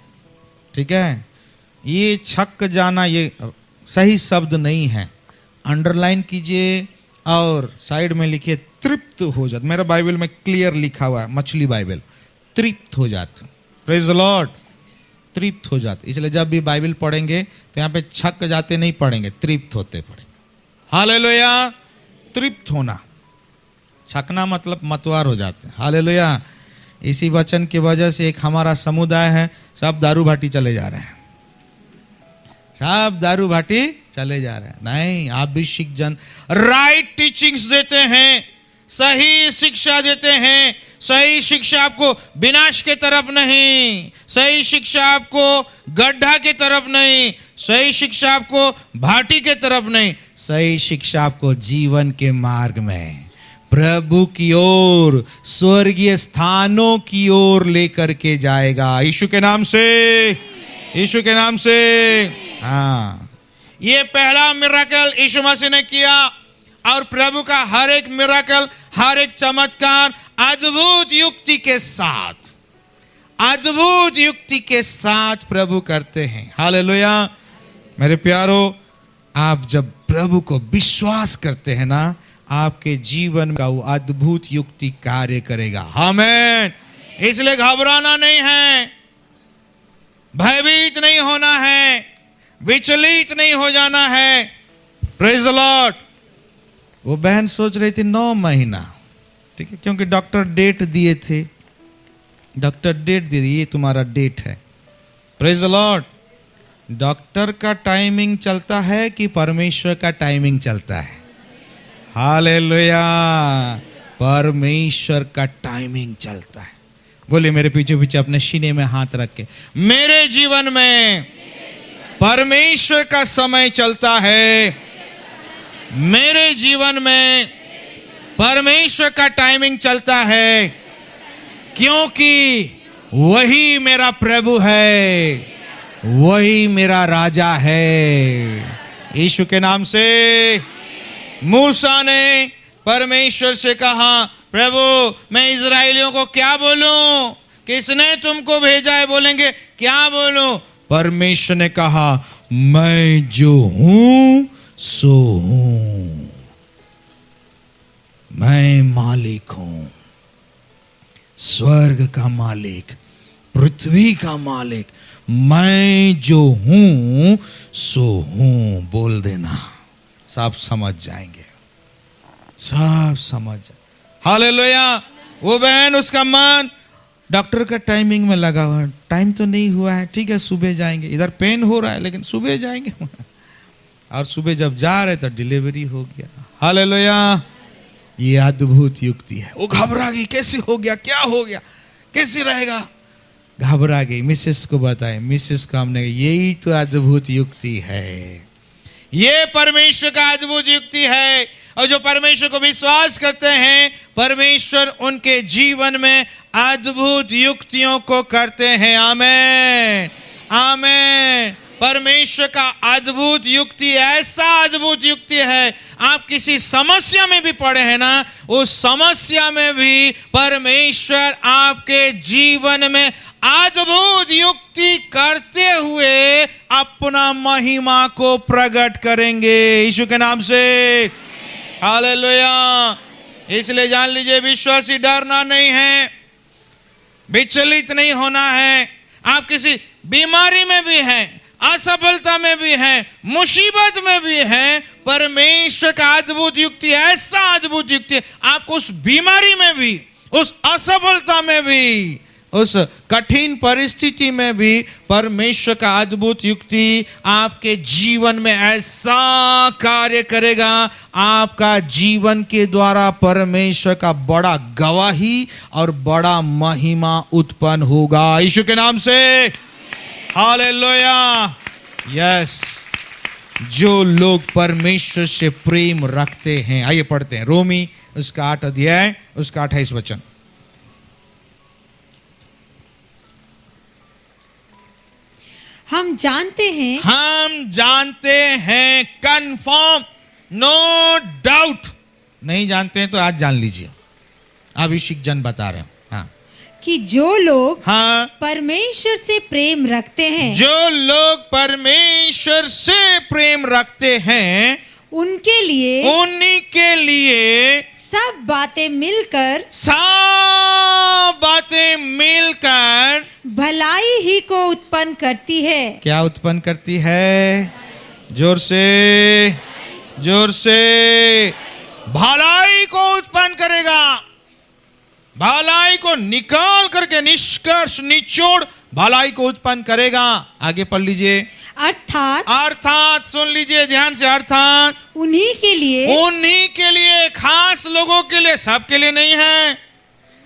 ठीक है। ये छक जाना ये सही शब्द नहीं है, अंडरलाइन कीजिए और साइड में लिखिए तृप्त हो जाते। मेरा बाइबल में क्लियर लिखा हुआ है, मछली बाइबल, तृप्त हो जाते। Praise the Lord. तृप्त हो जाते, इसलिए जब भी बाइबल पढ़ेंगे तो यहाँ पे छक जाते नहीं पढ़ेंगे, तृप्त होते पढ़ेंगे। हालेलुया। तृप्त होना, छकना मतलब मतवार हो जाते हैं। हालेलुया। इसी वचन की वजह से एक हमारा समुदाय है, सब दारू भाटी चले जा रहे हैं, सब दारू भाटी चले जा रहे हैं। नहीं, अभिषेक जन राइट टीचिंग्स देते हैं, सही शिक्षा देते हैं। सही शिक्षा आपको विनाश के तरफ नहीं, सही शिक्षा आपको गड्ढा के तरफ नहीं, सही शिक्षा आपको भाटी के तरफ नहीं, सही शिक्षा आपको जीवन के मार्ग में प्रभु की ओर, स्वर्गीय स्थानों की ओर लेकर के जाएगा। यीशु के नाम से, यीशु के नाम से। हाँ, ये पहला मिराकल यीशु मसीह ने किया और प्रभु का हर एक मिराकल, हर एक चमत्कार अद्भुत युक्ति के साथ, अद्भुत युक्ति के साथ प्रभु करते हैं। हालेलुया। मेरे प्यारो, आप जब प्रभु को विश्वास करते हैं ना, आपके जीवन का वो अद्भुत युक्ति कार्य करेगा। आमीन। इसलिए घबराना नहीं है, भयभीत नहीं होना है, विचलित नहीं हो जाना है। Praise the Lord. वो बहन सोच रही थी 9 महीना, ठीक है, क्योंकि डॉक्टर डेट दिए थे, डॉक्टर डेट दे दिए, ये तुम्हारा डेट है। Praise the Lord. डॉक्टर का टाइमिंग चलता है कि परमेश्वर का टाइमिंग चलता है? हालेलुया। परमेश्वर का टाइमिंग चलता है। बोले मेरे पीछे पीछे अपने सीने में हाथ रख के, मेरे जीवन में परमेश्वर का समय चलता है, मेरे जीवन में परमेश्वर का टाइमिंग चलता है, क्योंकि वही मेरा प्रभु है, वही मेरा राजा है। यीशु के नाम से मूसा ने परमेश्वर से कहा, प्रभु मैं इजराइलियों को क्या बोलूं, किसने तुमको भेजा है? बोलेंगे क्या बोलूं? परमेश्वर ने कहा, मैं जो हूं सो हूं, मैं मालिक हूं, स्वर्ग का मालिक, पृथ्वी का मालिक, मैं जो हूं सो हूं। बोल देना, सब समझ जाएंगे, सब समझ जाए। हालेलुया। वो बहन, उसका मन डॉक्टर का टाइमिंग में लगा हुआ, टाइम तो नहीं हुआ है, ठीक है सुबह जाएंगे, इधर पेन हो रहा है लेकिन सुबह जाएंगे। और सुबह जब जा रहे तो डिलीवरी हो गया। हालेलुया। ये अद्भुत युक्ति है। वो घबरा गई, कैसे हो गया, क्या हो गया, कैसे रहेगा? घबरा गई, मिसेस को बताए, मिसेस को हमने, यही तो अद्भुत युक्ति है, ये परमेश्वर का अद्भुत युक्ति है। और जो परमेश्वर को विश्वास करते हैं, परमेश्वर उनके जीवन में अद्भुत युक्तियों को करते हैं। आमीन, आमीन। परमेश्वर का अद्भुत युक्ति ऐसा अद्भुत युक्ति है, आप किसी समस्या में भी पड़े हैं ना, उस समस्या में भी परमेश्वर आपके जीवन में अद्भुत युक्ति करते हुए अपना महिमा को प्रकट करेंगे। यीशु के नाम से हालेलुया। इसलिए जान लीजिए, विश्वासी डरना नहीं है, विचलित नहीं होना है। आप किसी बीमारी में भी हैं, असफलता में भी हैं, मुसीबत में भी हैं, परमेश्वर का अद्भुत युक्ति, ऐसा अद्भुत युक्ति आपको उस बीमारी में भी, उस असफलता में भी, उस कठिन परिस्थिति में भी परमेश्वर का अद्भुत युक्ति आपके जीवन में ऐसा कार्य करेगा, आपका जीवन के द्वारा परमेश्वर का बड़ा गवाही और बड़ा महिमा उत्पन्न होगा। यीशु के नाम से हालेलुया। यस। जो लोग परमेश्वर से प्रेम रखते हैं, आइए पढ़ते हैं रोमी उसका 8 अध्याय उसका 28 वचन।
हम जानते हैं
कंफर्म, नो डाउट। नहीं जानते हैं तो आज जान लीजिए, अभिषेक जन बता रहे हैं। हाँ,
कि जो लोग
हाँ,
परमेश्वर से प्रेम रखते हैं,
जो लोग परमेश्वर से प्रेम रखते हैं,
उनके लिए,
उन्हीं के लिए
सब बातें मिलकर भलाई ही को उत्पन्न करती है।
क्या उत्पन्न करती है? जोर से, जोर से। भलाई को उत्पन्न करेगा, भलाई को निकाल करके, निष्कर्ष, निचोड़ भलाई को उत्पन्न करेगा। आगे पढ़ लीजिए।
अर्थात
सुन लीजिए ध्यान से, अर्थात
उन्हीं के लिए,
खास लोगों के लिए, सबके लिए नहीं है,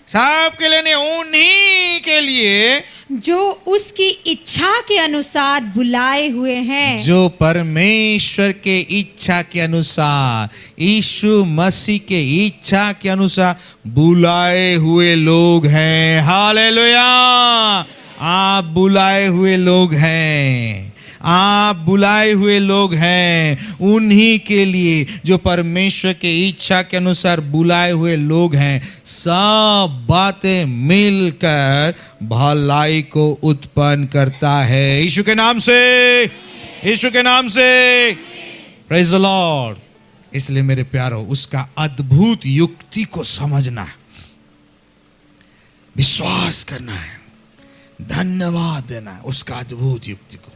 सबके लिए नहीं, उन्हीं के लिए
जो उसकी इच्छा के अनुसार बुलाए हुए हैं।
जो परमेश्वर के इच्छा के अनुसार, यीशु मसीह के इच्छा के अनुसार बुलाए हुए लोग हैं। हालेलुया। आप बुलाए हुए लोग हैं। आप बुलाए हुए लोग हैं, उन्हीं के लिए जो परमेश्वर के इच्छा के अनुसार बुलाए हुए लोग हैं। सब बातें मिलकर भलाई को उत्पन्न करता है। यीशु के नाम से, यीशु के नाम से, प्रेज द लॉर्ड। इसलिए मेरे प्यारो, उसका अद्भुत युक्ति को समझना है, विश्वास करना है, धन्यवाद देना है उसका अद्भुत युक्ति को।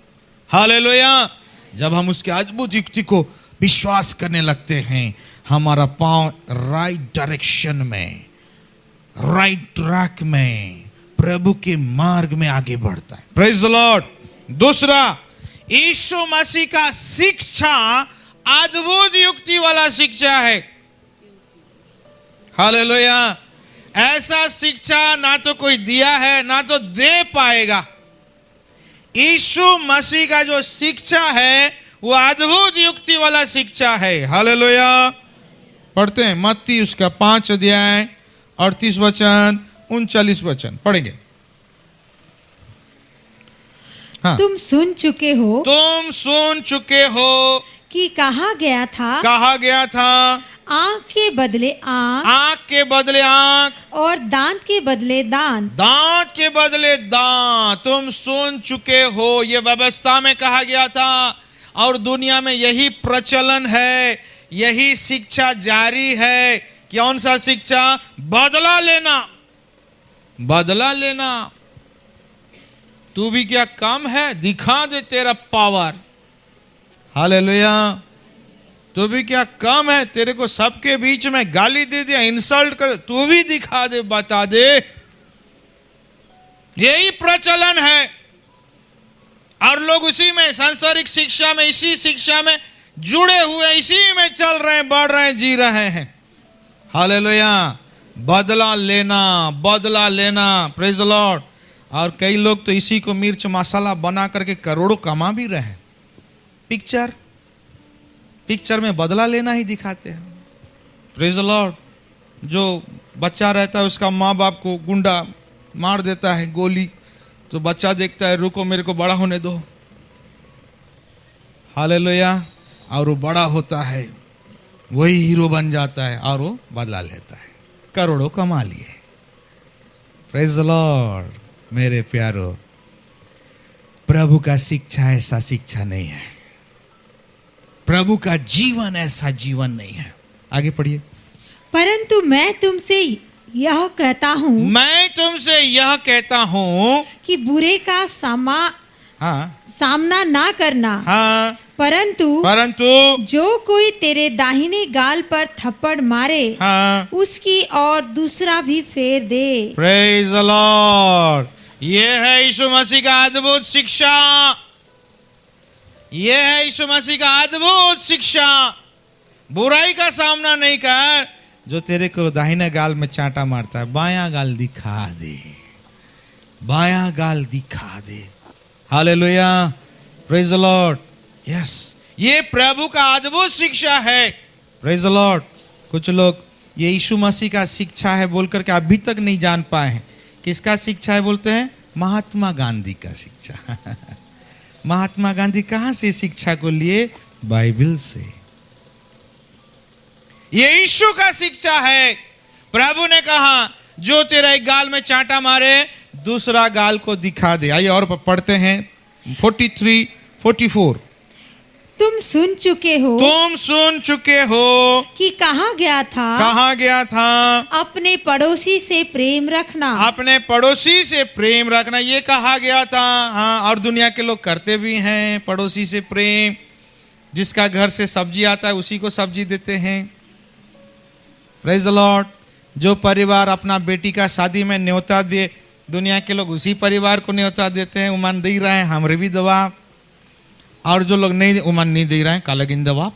हालेलुया। जब हम उसके अद्भुत युक्ति को विश्वास करने लगते हैं, हमारा पांव राइट डायरेक्शन में, राइट ट्रैक में, प्रभु के मार्ग में आगे बढ़ता है। Praise the Lord. दूसरा, यीशु मसीह का शिक्षा अद्भुत युक्ति वाला शिक्षा है। हालेलुया। ऐसा शिक्षा ना तो कोई दिया है, ना तो दे पाएगा। यीशु मसीह का जो शिक्षा है वो अद्भुत युक्ति वाला शिक्षा है। हालेलुया। पढ़ते हैं मत्ती उसका 5 अध्याय 38 वचन 39 वचन पढ़ेंगे। हाँ।
तुम सुन चुके हो,
तुम सुन चुके हो
कि कहा गया था,
कहा गया था,
आंख के बदले आंख,
आंख के बदले आंख,
और दांत के बदले दांत।
दांत के बदले दांत। तुम सुन चुके हो, ये व्यवस्था में कहा गया था और दुनिया में यही प्रचलन है, यही शिक्षा जारी है। कौन सा शिक्षा? बदला लेना, बदला लेना। तू भी क्या कम है? दिखा दे तेरा पावर। हालेलुया। तू भी क्या कम है? तेरे को सबके बीच में गाली दे दिया, इंसल्ट कर, तू भी दिखा दे, बता दे। यही प्रचलन है और लोग उसी में, सांसारिक शिक्षा में, इसी शिक्षा में जुड़े हुए, इसी में चल रहे हैं, बढ़ रहे हैं, जी रहे हैं। हालेलुया। बदला लेना, बदला लेना। Praise the Lord. और कई लोग तो इसी को मिर्च मसाला बना करके करोड़ों कमा भी रहे हैं। पिक्चर में बदला लेना ही दिखाते हैं। Praise the Lord. जो बच्चा रहता है उसका माँ बाप को गुंडा मार देता है गोली, तो बच्चा देखता है रुको मेरे को बड़ा होने दो। हालेलुया। और वो बड़ा होता है, वही हीरो बन जाता है और वो बदला लेता है, करोड़ों कमा लिए। Praise the Lord. मेरे प्यारो, प्रभु का शिक्षा ऐसा शिक्षा नहीं है, प्रभु का जीवन ऐसा जीवन नहीं है। आगे पढ़िए।
परंतु मैं तुमसे यह कहता हूँ,
मैं तुमसे यह कहता हूँ
कि बुरे का सामना ना करना।
हाँ,
परंतु जो कोई तेरे दाहिने गाल पर थप्पड़ मारे,
हाँ,
उसकी और दूसरा भी फेर दे।
Praise the Lord. ये है यीशु मसीह का अद्भुत शिक्षा। ये है यीशु मसीह का अद्भुत शिक्षा। बुराई का सामना नहीं कर। जो तेरे को दाहिने गाल में चांटा मारता है, बायां गाल दिखा दे, बायां गाल दिखा दे। हालेलुया। Praise the Lord. यस, ये प्रभु का अद्भुत शिक्षा है। Praise the Lord. कुछ लोग ये यीशु मसीह का शिक्षा है बोलकर के अभी तक नहीं जान पाए हैं। किसका शिक्षा है बोलते हैं? महात्मा गांधी का शिक्षा। महात्मा गांधी कहां से शिक्षा को लिए? बाइबल से। ये यीशु का शिक्षा है। प्रभु ने कहा जो तेरा एक गाल में चांटा मारे, दूसरा गाल को दिखा दे। आइए और पढ़ते हैं 43, 44।
तुम सुन चुके हो,
तुम सुन चुके हो
कि कहा गया था, अपने पड़ोसी से प्रेम रखना।
अपने पड़ोसी से प्रेम रखना, ये कहा गया था। हाँ, और दुनिया के लोग करते भी हैं पड़ोसी से प्रेम। जिसका घर से सब्जी आता है उसी को सब्जी देते हैं। Praise the Lord. जो परिवार अपना बेटी का शादी में न्योता दे, दुनिया के लोग उसी परिवार को न्योता देते हैं। उमान दे रहे हैं, हमरे भी दवा। और जो लोग नहीं उमान नहीं दे रहे हैं, कालगिन दवा।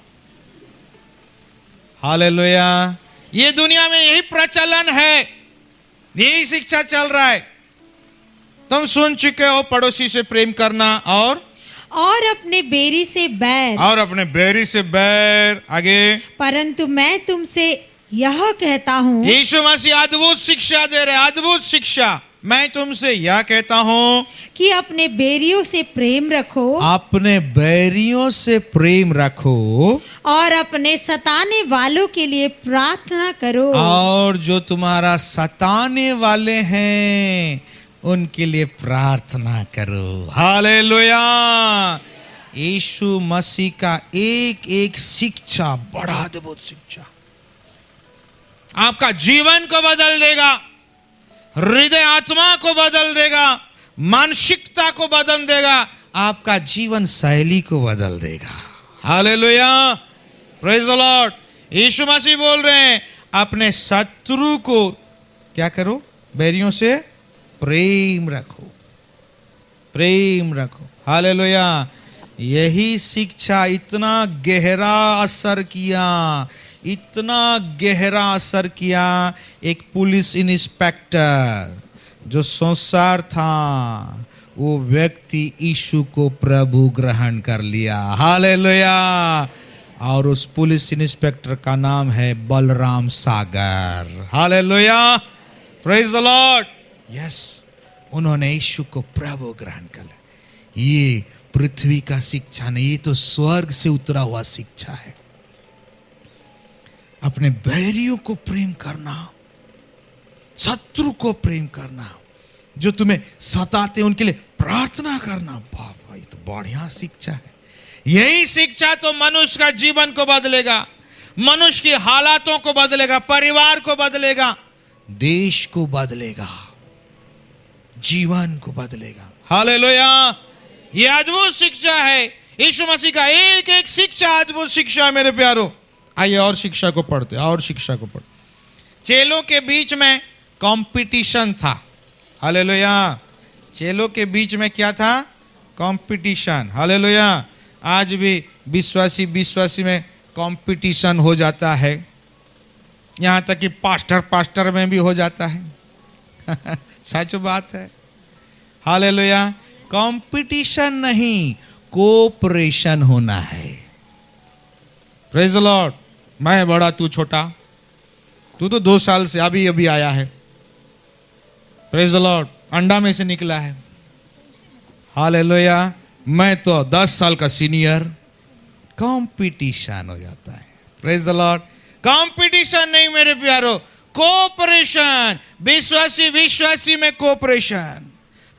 हालेलुया। ये दुनिया में यही प्रचलन है, यही शिक्षा चल रहा है। तुम सुन चुके हो पड़ोसी से प्रेम करना और
अपने बेरी से बैर।
और अपने बैरी से बैर। आगे।
परंतु मैं तुमसे यह कहता हूँ,
यीशु मसीह अद्भुत शिक्षा दे रहे, अद्भुत शिक्षा। मैं तुमसे यह कहता हूं
कि अपने बैरियों से प्रेम रखो
अपने बैरियों से प्रेम रखो
और अपने सताने वालों के लिए प्रार्थना करो
और जो तुम्हारा सताने वाले हैं उनके लिए प्रार्थना करो। हालेलुया। यीशु मसीह का एक एक शिक्षा बड़ा अद्भुत शिक्षा आपका जीवन को बदल देगा, हृदय आत्मा को बदल देगा, मानसिकता को बदल देगा, आपका जीवन शैली को बदल देगा। हालेलुया, praise the Lord. Yeshu Masih बोल रहे हैं अपने शत्रु को क्या करो, बैरियों से प्रेम रखो, प्रेम रखो। हालेलुया। यही शिक्षा इतना गहरा असर किया, इतना गहरा असर किया। एक पुलिस इंस्पेक्टर जो संसार था वो व्यक्ति यीशु को प्रभु ग्रहण कर लिया। हालेलुया। और उस पुलिस इंस्पेक्टर का नाम है बलराम सागर। हालेलुया, प्रेज द लॉर्ड। यस, उन्होंने यीशु को प्रभु ग्रहण कर लिया। ये पृथ्वी का शिक्षा नहीं, ये तो स्वर्ग से उतरा हुआ शिक्षा है। अपने बैरियों को प्रेम करना, शत्रु को प्रेम करना, जो तुम्हें सताते उनके लिए प्रार्थना करना। बाबा, ये तो बढ़िया शिक्षा है। यही शिक्षा तो मनुष्य का जीवन को बदलेगा, मनुष्य की हालातों को बदलेगा, परिवार को बदलेगा, देश को बदलेगा, जीवन को बदलेगा। हालेलुया। ये अद्भुत शिक्षा है। यीशु मसीह का एक एक शिक्षा अद्भुत शिक्षा है मेरे प्यारो। आइए और शिक्षा को पढ़ते, और शिक्षा को पढ़ते। चेलों के बीच में कंपटीशन था। हालेलुया। चेलों के बीच में क्या था? कंपटीशन। हालेलुया। आज भी विश्वासी में कंपटीशन हो जाता है, यहाँ तक कि पास्टर में भी हो जाता है। सच बात है। हालेलुया। कंपटीशन नहीं, कोऑपरेशन होना है। Praise the Lord. मैं बड़ा तू छोटा, तू तो 2 साल से अभी आया है। Praise the Lord. अंडा में से निकला है। हालेलुया। मैं तो 10 साल का सीनियर। कंपटीशन हो जाता है। Praise the Lord. कंपटीशन नहीं मेरे प्यारो, कोऑपरेशन। विश्वासी में कोऑपरेशन,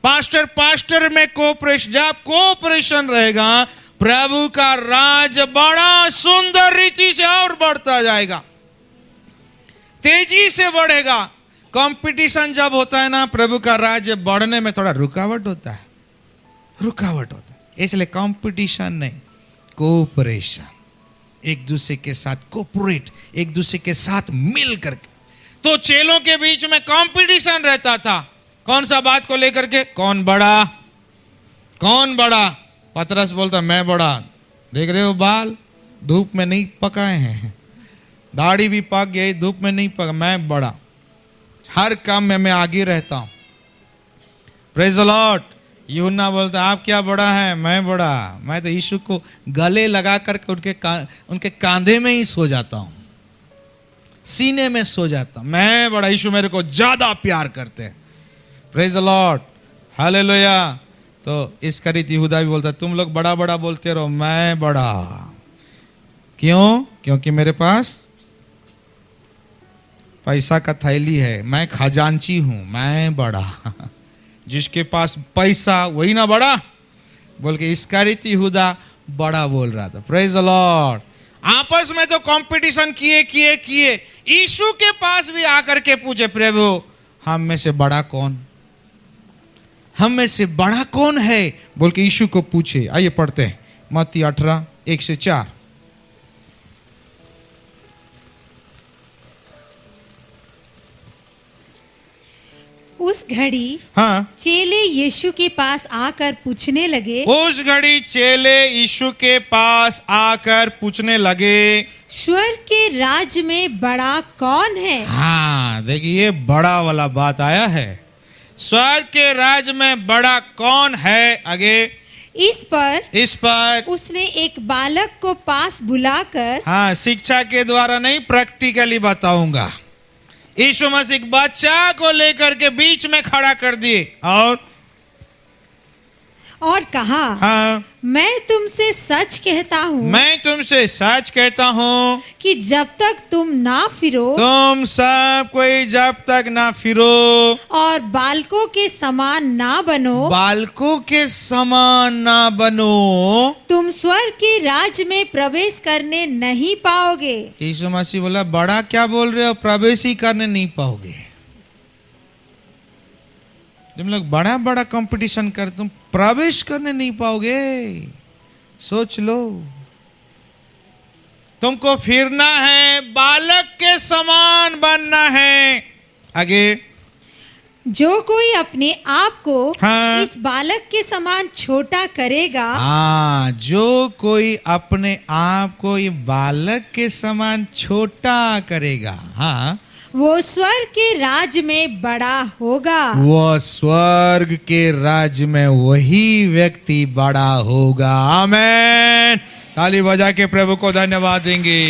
पास्टर में कोऑपरेशन। जब कोऑपरेशन रहेगा, प्रभु का राज बड़ा सुंदर रीति से और बढ़ता जाएगा, तेजी से बढ़ेगा। कंपटीशन जब होता है ना, प्रभु का राज बढ़ने में थोड़ा रुकावट होता है, इसलिए कंपटीशन नहीं, कोऑपरेशन। एक दूसरे के साथ कोऑपरेट, एक दूसरे के साथ मिल करके। तो चेलों के बीच में कंपटीशन रहता था। कौन सा बात को लेकर के? कौन बड़ा? पतरस बोलता मैं बड़ा। देख रहे हो, बाल धूप में नहीं पकाए हैं, दाढ़ी भी पक गई, धूप में नहीं पका, मैं बड़ा। हर काम में मैं आगे रहता हूं। Praise the Lord. यूहन्ना बोलता आप क्या बड़ा है? मैं बड़ा। मैं तो यीशु को गले लगा करके उनके कांधे में ही सो जाता हूं, सीने में सो जाता हूं। मैं बड़ा, यीशु मेरे को ज्यादा प्यार करते हैं। Praise the Lord. हालेलुया। तो इस्करियोती यहूदा भी बोलता तुम लोग बड़ा बड़ा बोलते रहो, मैं बड़ा। क्यों? क्योंकि मेरे पास पैसा का थैली है, मैं खजांची हूं, मैं बड़ा। जिसके पास पैसा वही ना बड़ा, बोल के इस्करियोती यहूदा बड़ा बोल रहा था। Praise the Lord. आपस में तो कंपटीशन किए। यीशु के पास भी आकर के पूछे प्रभु हम में से बड़ा कौन? हम में से बड़ा कौन है? बोल के यीशु को पूछे। आइए पढ़ते हैं मत्ती 18:1-4।
उस घड़ी
हाँ,
चेले यीशु के पास आकर पूछने लगे,
उस घड़ी चेले यीशु के पास आकर पूछने लगे,
स्वर्ग के राज्य में बड़ा कौन है?
हाँ देखिए, ये बड़ा वाला बात आया है। स्वर्ग के राज्य में बड़ा कौन है? आगे
इस पर उसने एक बालक को पास बुलाकर,
हाँ, शिक्षा के द्वारा नहीं, प्रैक्टिकली बताऊंगा। यीशु मसीह बच्चा को लेकर के बीच में खड़ा कर दिए
और कहा,
हाँ,
मैं तुमसे सच कहता हूँ
मैं तुमसे सच कहता हूँ
कि जब तक तुम ना फिरो
तुम सब कोई जब तक ना फिरो
और बालकों के समान ना बनो,
बालकों के समान ना बनो,
तुम स्वर्ग के राज्य में प्रवेश करने नहीं पाओगे।
यीशु मसीह बोला, बड़ा क्या बोल रहे हो, प्रवेश ही करने नहीं पाओगे। तुम लोग बड़ा बड़ा कंपटीशन कर, तुम प्रवेश करने नहीं पाओगे। सोच लो, तुमको फिरना है, बालक के समान बनना है। आगे,
जो कोई अपने आप को
हाँ,
इस बालक के समान छोटा करेगा,
हाँ, जो कोई अपने आप को ये बालक के समान छोटा करेगा, हाँ,
वो स्वर्ग के राज्य में बड़ा होगा।
वो स्वर्ग के राज्य में वही व्यक्ति बड़ा होगा। आमेन। ताली बजा के प्रभु को धन्यवाद देंगे।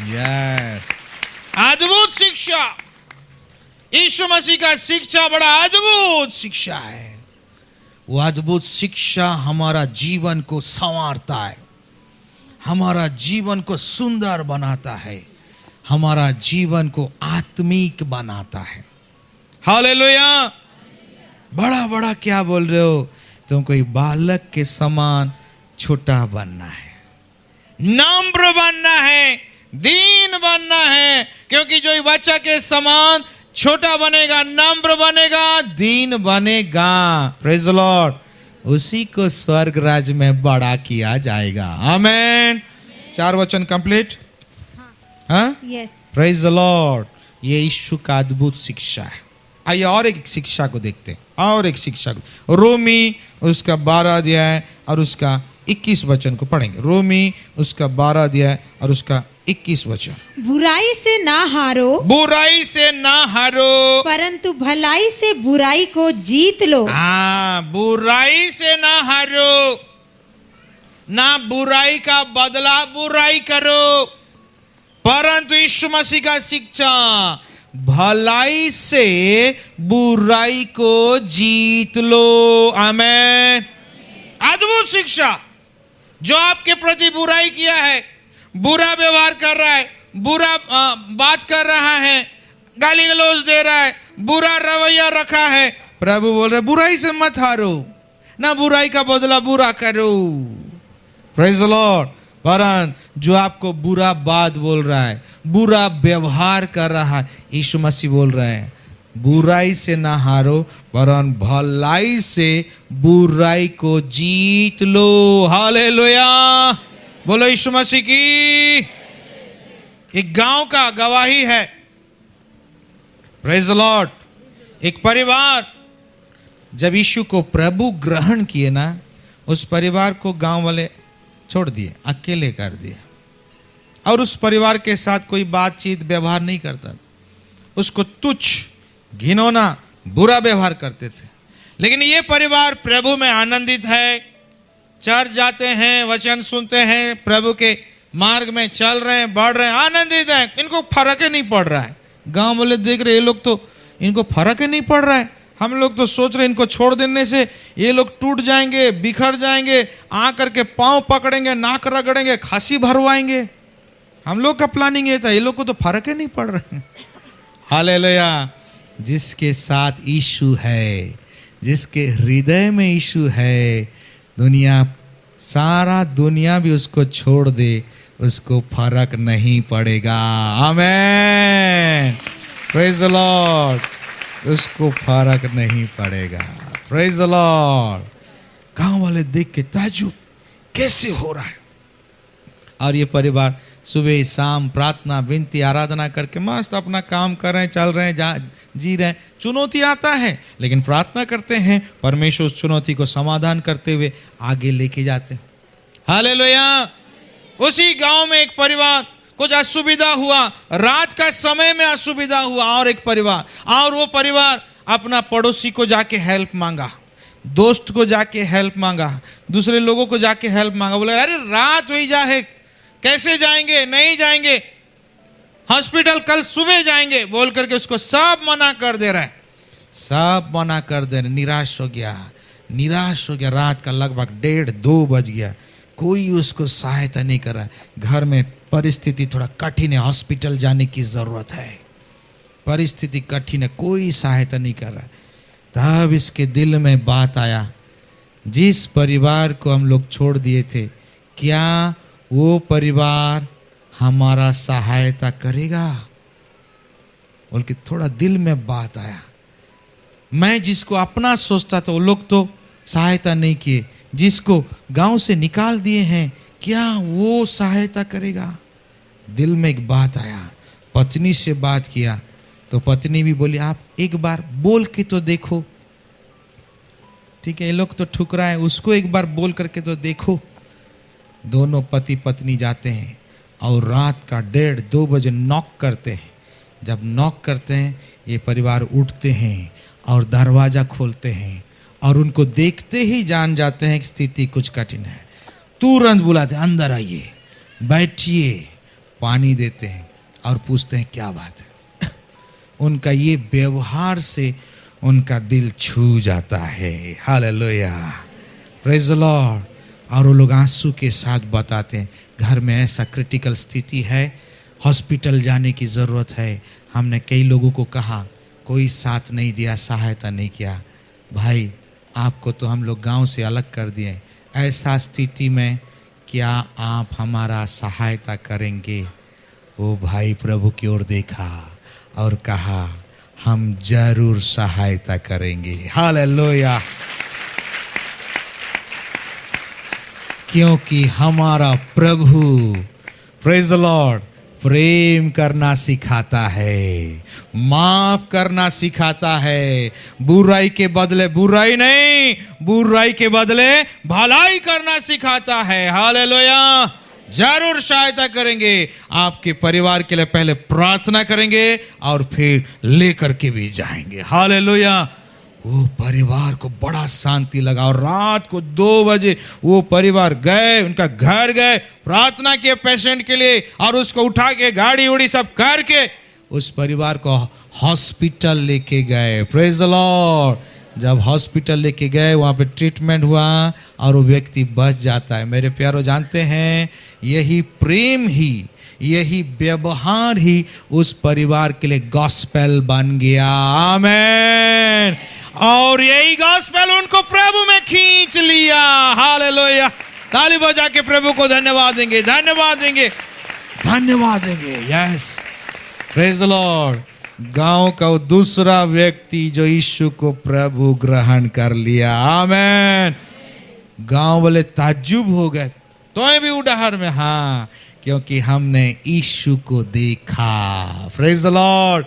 यस, अद्भुत शिक्षा, यीशु मसीह का शिक्षा बड़ा अद्भुत शिक्षा है। वो अद्भुत शिक्षा हमारा जीवन को संवारता है, हमारा जीवन को सुंदर बनाता है, हमारा जीवन को आत्मिक बनाता है। हालेलुया। बड़ा बड़ा क्या बोल रहे हो, तुमको ये बालक के समान छोटा बनना है, नम्र बनना है, दीन बनना है, क्योंकि जो ये बच्चा के समान छोटा बनेगा, नम्र बनेगा, दीन बनेगा, प्रेज द लॉर्ड, उसी को स्वर्ग राज्य में बड़ा किया जाएगा। आमेन। 4 वचन कंप्लीट। हाँ,
यस,
प्रेज द लॉर्ड। ये यीशु का अद्भुत शिक्षा है। आइए और एक शिक्षा को देखते हैं, और एक शिक्षा को, रोमी उसका 12 अध्याय और उसका 21 वचन को पढ़ेंगे। रोमी उसका 12 अध्याय और उसका 21 वचन।
बुराई से ना हारो,
बुराई से ना हारो,
परंतु भलाई से बुराई को जीत लो।
हाँ, बुराई से ना हारो, ना बुराई का बदला बुराई करो, परंतु यीशु मसीह का शिक्षा, भलाई से बुराई को जीत लो। आमेन। अद्भुत शिक्षा। जो आपके प्रति बुराई किया है, बुरा व्यवहार कर रहा है, बुरा बात कर रहा है, गाली गलौज दे रहा है, बुरा रवैया रखा है, प्रभु बोल रहे बुराई से मत हारो, ना बुराई का बदला बुरा करो। Praise the Lord. परंतु जो आपको बुरा बात बोल रहा है, बुरा व्यवहार कर रहा है, यीशु मसीह बोल रहे हैं बुराई से ना हारो, परंतु भलाई से बुराई को जीत लो। हालेलुया। बोलो यीशु मसीह की। एक गांव का गवाही है, प्रेज द लॉर्ड। एक परिवार जब यीशु को प्रभु ग्रहण किए ना, उस परिवार को गांव वाले छोड़ दिए, अकेले कर दिए, और उस परिवार के साथ कोई बातचीत व्यवहार नहीं करता, उसको तुच्छ, घिनौना, बुरा व्यवहार करते थे। लेकिन ये परिवार प्रभु में आनंदित है, चर्च जाते हैं, वचन सुनते हैं, प्रभु के मार्ग में चल रहे हैं, बढ़ रहे हैं, आनंदित हैं, इनको फर्क ही नहीं पड़ रहा है। गांव वाले देख रहे, ये लोग तो इनको फर्क ही नहीं पड़ रहा है, हम लोग तो सोच रहे इनको छोड़ देने से ये लोग टूट जाएंगे, बिखर जाएंगे, आकर के पांव पकड़ेंगे, नाक रगड़ेंगे, खांसी भरवाएंगे। हम लोग का प्लानिंग ये था, ये लोग को तो फर्क ही नहीं पड़ रहा है। हालेलुया। जिसके साथ यीशु है, जिसके हृदय में यीशु है, दुनिया, सारा दुनिया भी उसको छोड़ दे, उसको फर्क नहीं पड़ेगा। आमेन। Praise the Lord. उसको फर्क नहीं पड़ेगा। Praise the Lord. गांव वाले देख के ताज्जुब, कैसे हो रहा है। और ये परिवार सुबह शाम प्रार्थना, विनती, आराधना करके मस्त अपना काम कर रहे हैं, चल रहे हैं, जी रहे हैं। चुनौती आता है, लेकिन प्रार्थना करते हैं, परमेश्वर उस चुनौती को समाधान करते हुए आगे लेके जाते हैं। हालेलुया। उसी गांव में एक परिवार कुछ असुविधा हुआ, रात का समय में असुविधा हुआ, और एक परिवार, और वो परिवार अपना पड़ोसी को जाके हेल्प मांगा, दोस्त को जाके हेल्प मांगा, दूसरे लोगों को जाके हेल्प मांगा। बोले अरे रात हुई जाए, कैसे जाएंगे, नहीं जाएंगे। हॉस्पिटल कल सुबह जाएंगे बोल करके उसको सब मना कर दे रहे हैं, सब मना कर दे रहे। निराश हो गया। रात का लगभग 1:30-2 बज गया, कोई उसको सहायता नहीं कर रहा। घर में परिस्थिति थोड़ा कठिन है, हॉस्पिटल जाने की जरूरत है, परिस्थिति कठिन है, कोई सहायता नहीं कर रहा। तब इसके दिल में बात आया, जिस परिवार को हम लोग छोड़ दिए थे, क्या वो परिवार हमारा सहायता करेगा? बोल के थोड़ा दिल में बात आया। मैं जिसको अपना सोचता था वो लोग तो सहायता नहीं किए, जिसको गांव से निकाल दिए हैं, क्या वो सहायता करेगा? दिल में एक बात आया, पत्नी से बात किया तो पत्नी भी बोली, आप एक बार बोल के तो देखो। ठीक है, ये लोग तो ठुकराए, उसको एक बार बोल करके तो देखो। दोनों पति पत्नी जाते हैं और रात का 1:30-2 बजे नॉक करते हैं। जब नॉक करते हैं, ये परिवार उठते हैं और दरवाजा खोलते हैं और उनको देखते ही जान जाते हैं कि स्थिति कुछ कठिन है। तुरंत बुलाते, अंदर आइए, बैठिए, पानी देते हैं और पूछते हैं क्या बात है। उनका ये व्यवहार से उनका दिल छू जाता है। Hallelujah, praise the Lord. और वो लोग आंसू के साथ बताते हैं, घर में ऐसा क्रिटिकल स्थिति है, हॉस्पिटल जाने की ज़रूरत है। हमने कई लोगों को कहा, कोई साथ नहीं दिया, सहायता नहीं किया। भाई, आपको तो हम लोग गांव से अलग कर दिए, ऐसा स्थिति में क्या आप हमारा सहायता करेंगे? वो भाई प्रभु की ओर देखा और कहा, हम जरूर सहायता करेंगे। हालेलुया, क्योंकि हमारा प्रभु, प्रेज द लॉर्ड, प्रेम करना सिखाता है, माफ करना सिखाता है, बुराई के बदले बुराई नहीं, बुराई के बदले भलाई करना सिखाता है। हालेलुया, जरूर सहायता करेंगे। आपके परिवार के लिए पहले प्रार्थना करेंगे और फिर लेकर के भी जाएंगे। हालेलुया। वो परिवार को बड़ा शांति लगा और रात को 2 बजे वो परिवार गए, उनका घर गए, प्रार्थना किए पेशेंट के लिए और उसको उठा के गाड़ी उड़ी सब करके उस परिवार को हॉस्पिटल लेके गए। Praise the Lord. जब हॉस्पिटल लेके गए, वहाँ पे ट्रीटमेंट हुआ और वो व्यक्ति बच जाता है। मेरे प्यारो, जानते हैं, यही प्रेम ही, यही व्यवहार ही उस परिवार के लिए गॉस्पेल बन गया। आमेन। और यही गॉस्पेल उनको प्रभु में खींच लिया। हालेलुया। ताली बजा के प्रभु को धन्यवाद देंगे, धन्यवाद देंगे, धन्यवाद देंगे। Yes, praise the Lord. गांव का वो दूसरा व्यक्ति जो यीशु को प्रभु ग्रहण कर लिया। आमेन। गांव वाले ताज्जुब हो गए, तो भी उड़ाहर में, हाँ, क्योंकि हमने यीशु को देखा। Praise the Lord.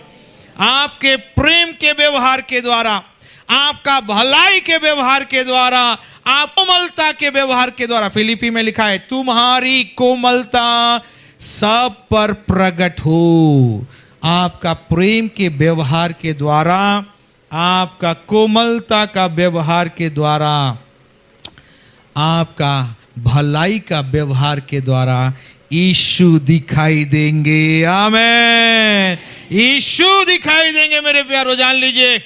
आपके प्रेम के व्यवहार के द्वारा, आपका भलाई के व्यवहार के द्वारा, आप कोमलता के व्यवहार के द्वारा, फिलिपी में लिखा है, तुम्हारी कोमलता सब पर प्रकट हो। आपका प्रेम के व्यवहार के द्वारा, आपका कोमलता का व्यवहार के द्वारा, आपका भलाई का व्यवहार के द्वारा यीशु दिखाई देंगे। आमेन। यीशु दिखाई देंगे। मेरे प्यारो, जान लीजिए,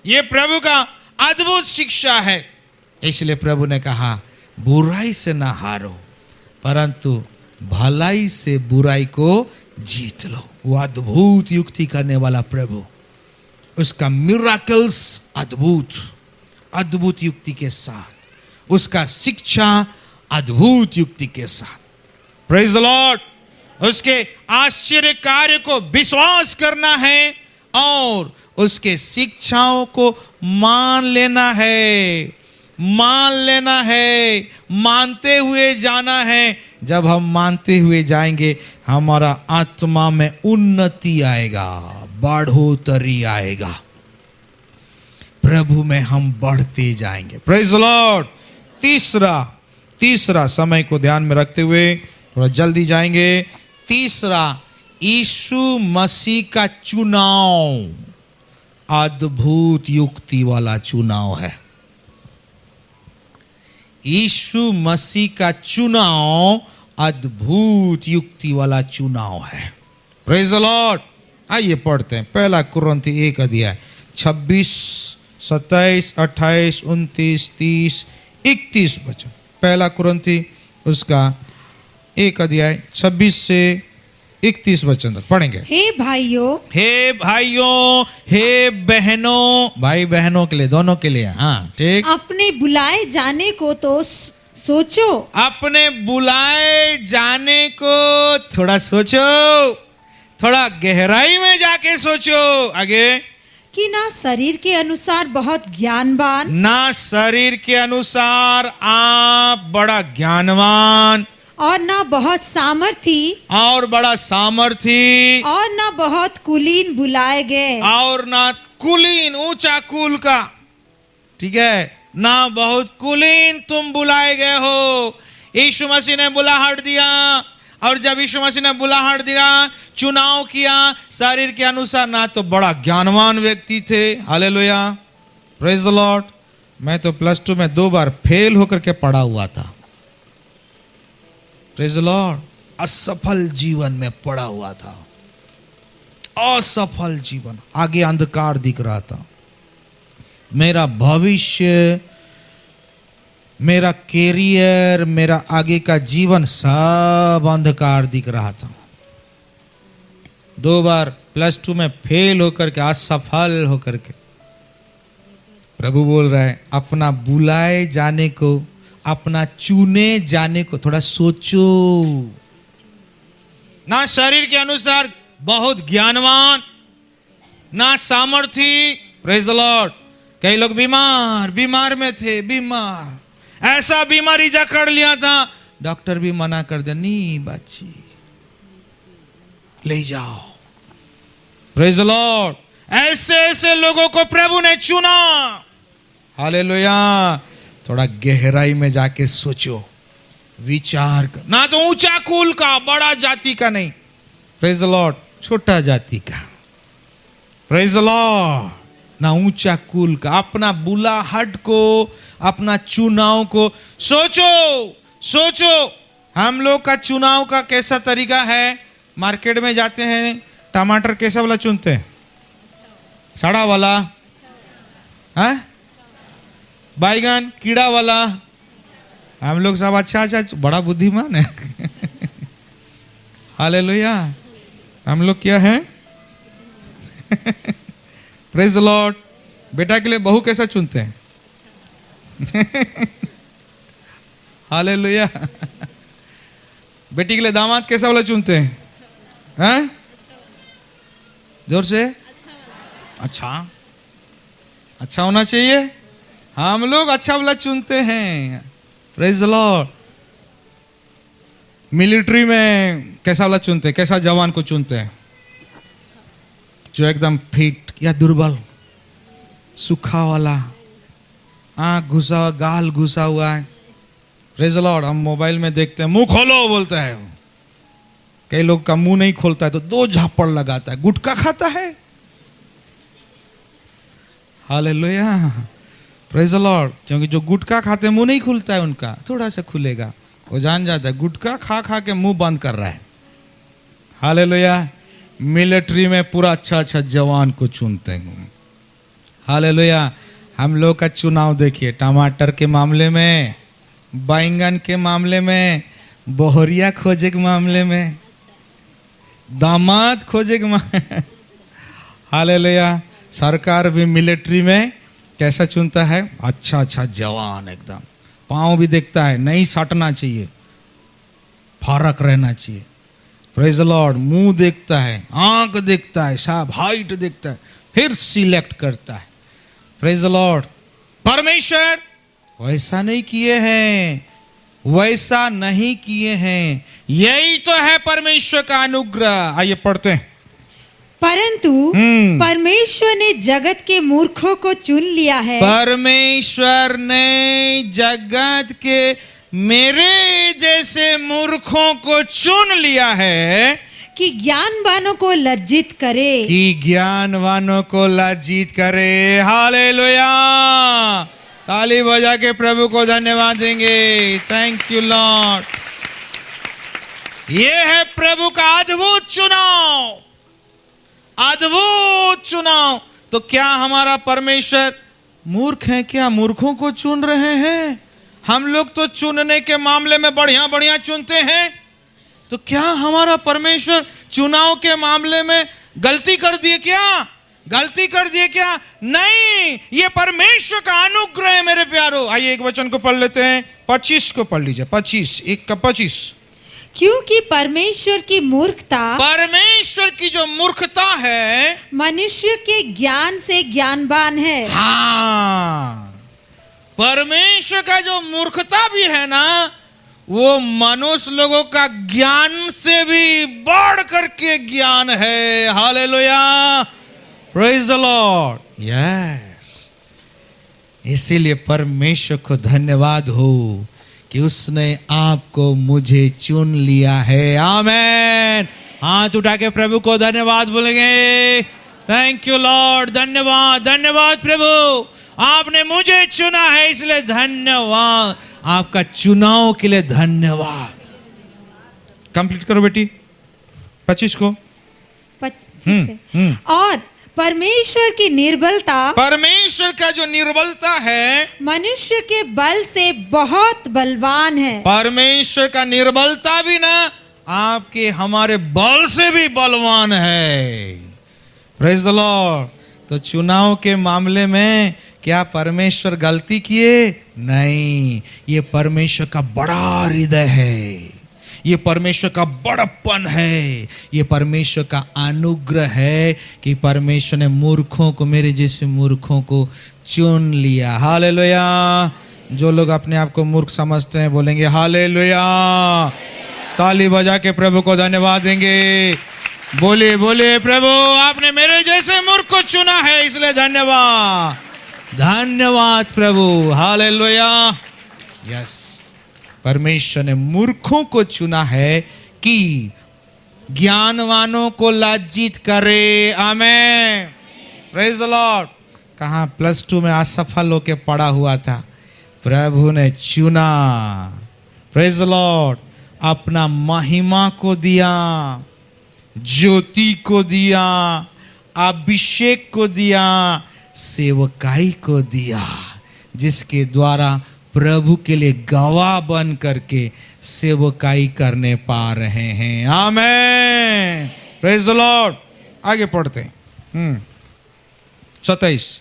ये प्रभु का अद्भुत शिक्षा है। इसलिए प्रभु ने कहा, बुराई से ना हारो, परंतु भलाई से बुराई को जीत लो। वो अद्भुत युक्ति करने वाला प्रभु, उसका मिराकल्स अद्भुत, अद्भुत युक्ति के साथ, उसका शिक्षा अद्भुत युक्ति के साथ। Praise the Lord. उसके आश्चर्य कार्य को विश्वास करना है और उसके शिक्षाओं को मान लेना है, मान लेना है, मानते हुए जाना है। जब हम मानते हुए जाएंगे, हमारा आत्मा में उन्नति आएगा, बढ़ोतरी आएगा, प्रभु में हम बढ़ते जाएंगे। Praise the Lord. तीसरा समय को ध्यान में रखते हुए थोड़ा जल्दी जाएंगे। तीसरा, यीशु मसीह का चुनाव अद्भुत युक्ति वाला चुनाव है। यीशु मसीह का चुनाव अद्भुत युक्ति वाला चुनाव है। Praise the Lord. आइए पढ़ते हैं पहला कुरिन्थी 1 अध्याय 26, 27, 28, 29, 30, 31 वचन। पहला कुरिन्थी उसका 1 अध्याय 26 से 31 वचन तक पढ़ेंगे।
हे भाइयों,
हे बहनों, भाई बहनों के लिए, दोनों के लिए, हाँ ठीक।
अपने बुलाए जाने को तो सोचो।
अपने बुलाए जाने को थोड़ा सोचो, थोड़ा गहराई में जाके सोचो। आगे,
कि ना शरीर के अनुसार बहुत ज्ञानवान,
ना शरीर के अनुसार आप बड़ा ज्ञानवान,
और ना बहुत सामर्थी,
और बड़ा सामर्थी,
और ना बहुत कुलीन बुलाए गए,
और ना कुलीन ऊंचा कुल का, ठीक है, ना बहुत कुलीन तुम बुलाए गए हो। यीशु मसीह ने बुलाहट दिया, और जब यीशु मसीह ने बुलाहट दिया, चुनाव किया शरीर के अनुसार, ना तो बड़ा ज्ञानवान व्यक्ति थे। Hallelujah, praise the Lord. मैं तो +2 में 2 बार फेल होकर के पढ़ा हुआ था। Praise the Lord. असफल जीवन में पड़ा हुआ था, असफल जीवन, आगे अंधकार दिख रहा था। मेरा भविष्य, मेरा कैरियर, मेरा आगे का जीवन सब अंधकार दिख रहा था। 2 बार +2 में फेल होकर के, असफल होकर के, प्रभु बोल रहा है अपना बुलाए जाने को, अपना चुने जाने को थोड़ा सोचो। ना शरीर के अनुसार बहुत ज्ञानवान, ना सामर्थी। Praise the Lord. कई लोग बीमार में थे, बीमार, ऐसा बीमारी जकड़ लिया था, डॉक्टर भी मना कर दिया, नहीं बच्ची ले जाओ। Praise the Lord. ऐसे ऐसे लोगों को प्रभु ने चुना। हालेलुया। थोड़ा गहराई में जाके सोचो, विचार कर, ना तो ऊंचा कुल का, बड़ा जाति का नहीं, प्रेज द लॉर्ड, छोटा जाति का, प्रेज द लॉर्ड, ना ऊंचा कुल का। अपना बुलाहट को, अपना चुनाव को सोचो। हम लोग का चुनाव का कैसा तरीका है? मार्केट में जाते हैं, टमाटर कैसा वाला चुनते हैं? सड़ा वाला, हाँ? बैगन कीड़ा वाला। हम लोग सब अच्छा, बड़ा बुद्धिमान है। हालेलुया। हम लोग क्या है? Praise the Lord. बेटा के लिए बहू कैसा चुनते हैं? हालेलुया। बेटी के लिए दामाद कैसा वाला चुनते हैं? हैं? जोर से। अच्छा होना चाहिए। हम लोग अच्छा वाला चुनते हैं। Praise the Lord. मिलिट्री में कैसा वाला चुनते हैं? कैसा जवान को चुनते हैं? जो एकदम फिट या दुर्बल, सूखा वाला, आँख घुसा हुआ, गाल घुसा हुआ है। Praise the Lord. हम मोबाइल में देखते हैं, मुंह खोलो बोलता है। कई लोग का मुंह नहीं खोलता है तो 2 झापड़ लगाता है, गुटखा खाता है। Hallelujah, praise the Lord. क्योंकि जो गुटखा खाते हैं मुंह नहीं खुलता है उनका, थोड़ा सा खुलेगा, वो जान जाता है गुटखा खा के मुंह बंद कर रहा है। हालेलुया। मिलिट्री में पूरा अच्छा जवान को चुनते हैं। हालेलुया। हम लोग का चुनाव देखिए, टमाटर के मामले में, बैंगन के मामले में, बोहरिया खोजे के मामले में, दामाद खोजे के हालेलुया। सरकार भी मिलिट्री में कैसा चुनता है? अच्छा जवान, एकदम पाँव भी देखता है, नहीं सटना चाहिए, फर्क रहना चाहिए। Praise the Lord. मुंह देखता है, आंख देखता है, सब हाइट देखता है, फिर सिलेक्ट करता है। Praise the Lord. परमेश्वर वैसा नहीं किए हैं, यही तो है परमेश्वर का अनुग्रह। आइए पढ़ते हैं।
परंतु परमेश्वर ने जगत के मूर्खों को चुन लिया है।
परमेश्वर ने जगत के मेरे जैसे मूर्खों को चुन लिया है
कि ज्ञानवानों को लज्जित करे।
हालेलुया। ताली बजा के प्रभु को धन्यवाद देंगे। Thank you Lord. ये है प्रभु का अद्भुत चुनाव, अद्भुत चुनाव। तो क्या हमारा परमेश्वर मूर्ख है क्या? मूर्खों को चुन रहे हैं? हम लोग तो चुनने के मामले में बढ़िया बढ़िया चुनते हैं, तो क्या हमारा परमेश्वर चुनाव के मामले में गलती कर दिए क्या? गलती कर दिए क्या? नहीं, ये परमेश्वर का अनुग्रह है मेरे प्यारो। आइए एक वचन को पढ़ लेते हैं, 25 को पढ़ लीजिए, 25, 1 का 25।
क्योंकि परमेश्वर की मूर्खता,
परमेश्वर की जो मूर्खता है,
मनुष्य के ज्ञान से ज्ञानवान है।
हाँ, परमेश्वर का जो मूर्खता भी है ना, वो मनुष्य लोगों का ज्ञान से भी बढ़ करके ज्ञान है। Hallelujah, praise the Lord. Yes, इसीलिए परमेश्वर को धन्यवाद हो कि उसने आपको मुझे चुन लिया है। आमेन। हाथ उठा के प्रभु को धन्यवाद बोलेंगे। थैंक यू लॉर्ड, धन्यवाद, धन्यवाद प्रभु, आपने मुझे चुना है, इसलिए धन्यवाद। आपका चुनाव के लिए धन्यवाद। कंप्लीट करो बेटी 25 को।
और परमेश्वर की निर्बलता,
परमेश्वर का जो निर्बलता है,
मनुष्य के बल से बहुत बलवान है।
परमेश्वर का निर्बलता भी ना आपके हमारे बल से भी बलवान है। Praise the Lord. तो चुनाव के मामले में क्या परमेश्वर गलती किए? नहीं, ये परमेश्वर का बड़ा हृदय है, ये परमेश्वर का बड़प्पन है, ये परमेश्वर का अनुग्रह है कि परमेश्वर ने मूर्खों को, मेरे जैसे मूर्खों को चुन लिया। हालेलुया। जो लोग अपने आप को मूर्ख समझते हैं बोलेंगे हालेलुया। ताली बजा के प्रभु को धन्यवाद देंगे। बोले बोले, प्रभु आपने मेरे जैसे मूर्ख को चुना है, इसलिए धन्यवाद, धन्यवाद प्रभु। हालेलुया। यस, परमेश्वर ने मूर्खों को चुना है कि ज्ञानवानों को लज्जित करे। आमेन, प्रेज द लॉर्ड। कहाँ +2 में असफल होके पड़ा हुआ था, प्रभु ने चुना। Praise the Lord. अपना महिमा को दिया, ज्योति को दिया, अभिषेक को दिया, सेवकाई को दिया, जिसके द्वारा प्रभु के लिए गवाह बन करके सेवकाई करने पा रहे हैं। आमेन, प्रेज द लॉर्ड। आगे पढ़ते हैं 27।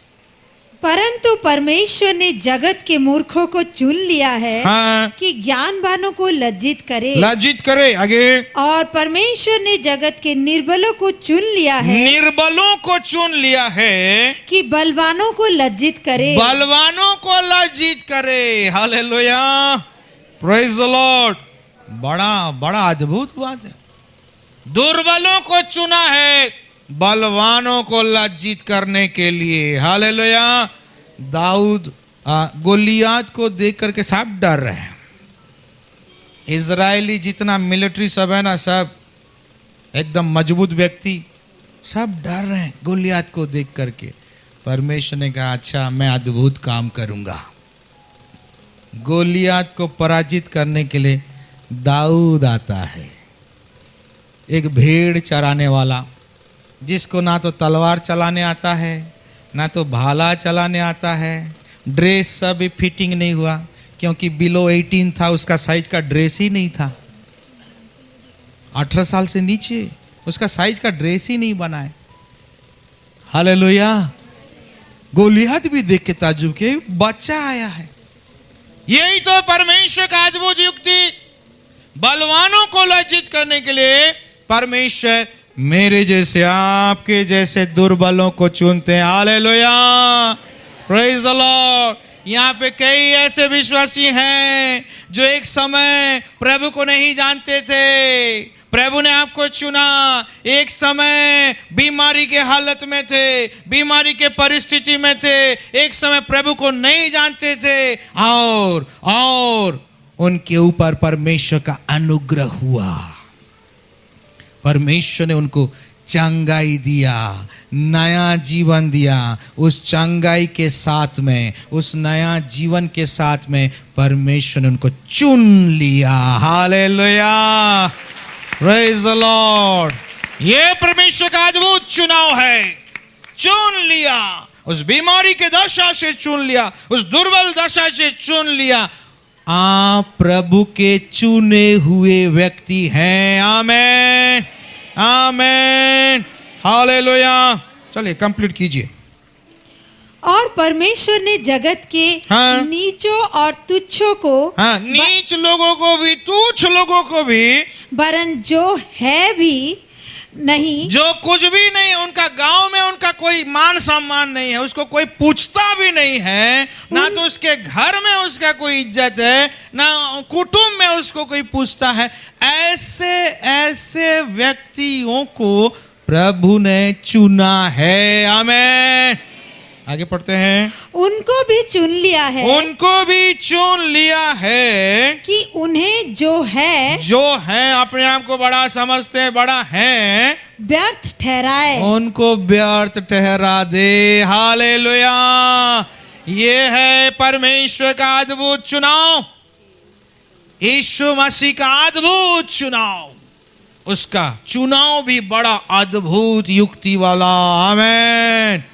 परंतु परमेश्वर ने जगत के मूर्खों को चुन लिया है,
हाँ,
कि ज्ञानवानों को लज्जित करे।
लज्जित करे। आगे,
और परमेश्वर ने जगत के निर्बलों को चुन लिया है,
निर्बलों को चुन लिया है
कि बलवानों को लज्जित करे।
बलवानों को लज्जित करे। Hallelujah, praise the Lord. बड़ा बड़ा अद्भुत बात है। दुर्बलों को चुना है बलवानों को लज्जित करने के लिए। हालेलुया। दाऊद गोलियात को देख करके सब डर रहे हैं। इजरायली जितना मिलिट्री सब है ना, सब एकदम मजबूत व्यक्ति, सब डर रहे हैं गोलियात को देख करके। परमेश्वर ने कहा अच्छा, मैं अद्भुत काम करूंगा। गोलियात को पराजित करने के लिए दाऊद आता है, एक भेड़ चराने वाला, जिसको ना तो तलवार चलाने आता है, ना तो भाला चलाने आता है। ड्रेस सब भी फिटिंग नहीं हुआ, क्योंकि बिलो 18 था, उसका साइज का ड्रेस ही नहीं था। 18 साल से नीचे उसका साइज का ड्रेस ही नहीं बना है। हालेलुया। गोलियत भी देख के ताज्जुब के, बच्चा आया है। यही तो परमेश्वर का अद्भुत युक्ति। बलवानों को लज्जित करने के लिए परमेश्वर मेरे जैसे, आपके जैसे दुर्बलों को चुनते हैं। Hallelujah, praise the Lord. यहाँ पे कई ऐसे विश्वासी हैं जो एक समय प्रभु को नहीं जानते थे, प्रभु ने आपको चुना। एक समय बीमारी के हालत में थे, बीमारी के परिस्थिति में थे, एक समय प्रभु को नहीं जानते थे, और उनके ऊपर परमेश्वर का अनुग्रह हुआ। परमेश्वर ने उनको चंगाई दिया, नया जीवन दिया। उस चंगाई के साथ में, उस नया जीवन के साथ में परमेश्वर ने उनको चुन लिया। Hallelujah, praise the Lord. ये परमेश्वर का अद्भुत चुनाव है। चुन लिया, उस बीमारी के दशा से चुन लिया, उस दुर्बल दशा से चुन लिया। आप प्रभु के चुने हुए व्यक्ति हैं। आमेन, आमेन, हालेलुया। चलिए कंप्लीट कीजिए।
और परमेश्वर ने जगत के
हाँ।
नीचों और तुच्छों को,
हाँ, नीच लोगों को भी, तुच्छ लोगों को भी,
वरन जो है भी नहीं,
जो कुछ भी नहीं, उनका गांव में उनका कोई मान सम्मान नहीं है, उसको कोई पूछता भी नहीं है, ना तो उसके घर में उसका कोई इज्जत है, ना कुटुंब में उसको कोई पूछता है। ऐसे ऐसे व्यक्तियों को प्रभु ने चुना है। आमेन। आगे पढ़ते हैं।
उनको भी चुन लिया है,
उनको भी चुन लिया है
कि उन्हें जो है
अपने आप को बड़ा समझते हैं, बड़ा है,
व्यर्थ ठहराए,
उनको व्यर्थ ठहरा दे। हालेलुया। ये है परमेश्वर का अद्भुत चुनाव, यीशु मसीह का अद्भुत चुनाव। उसका चुनाव भी बड़ा अद्भुत युक्ति वाला। आमेन।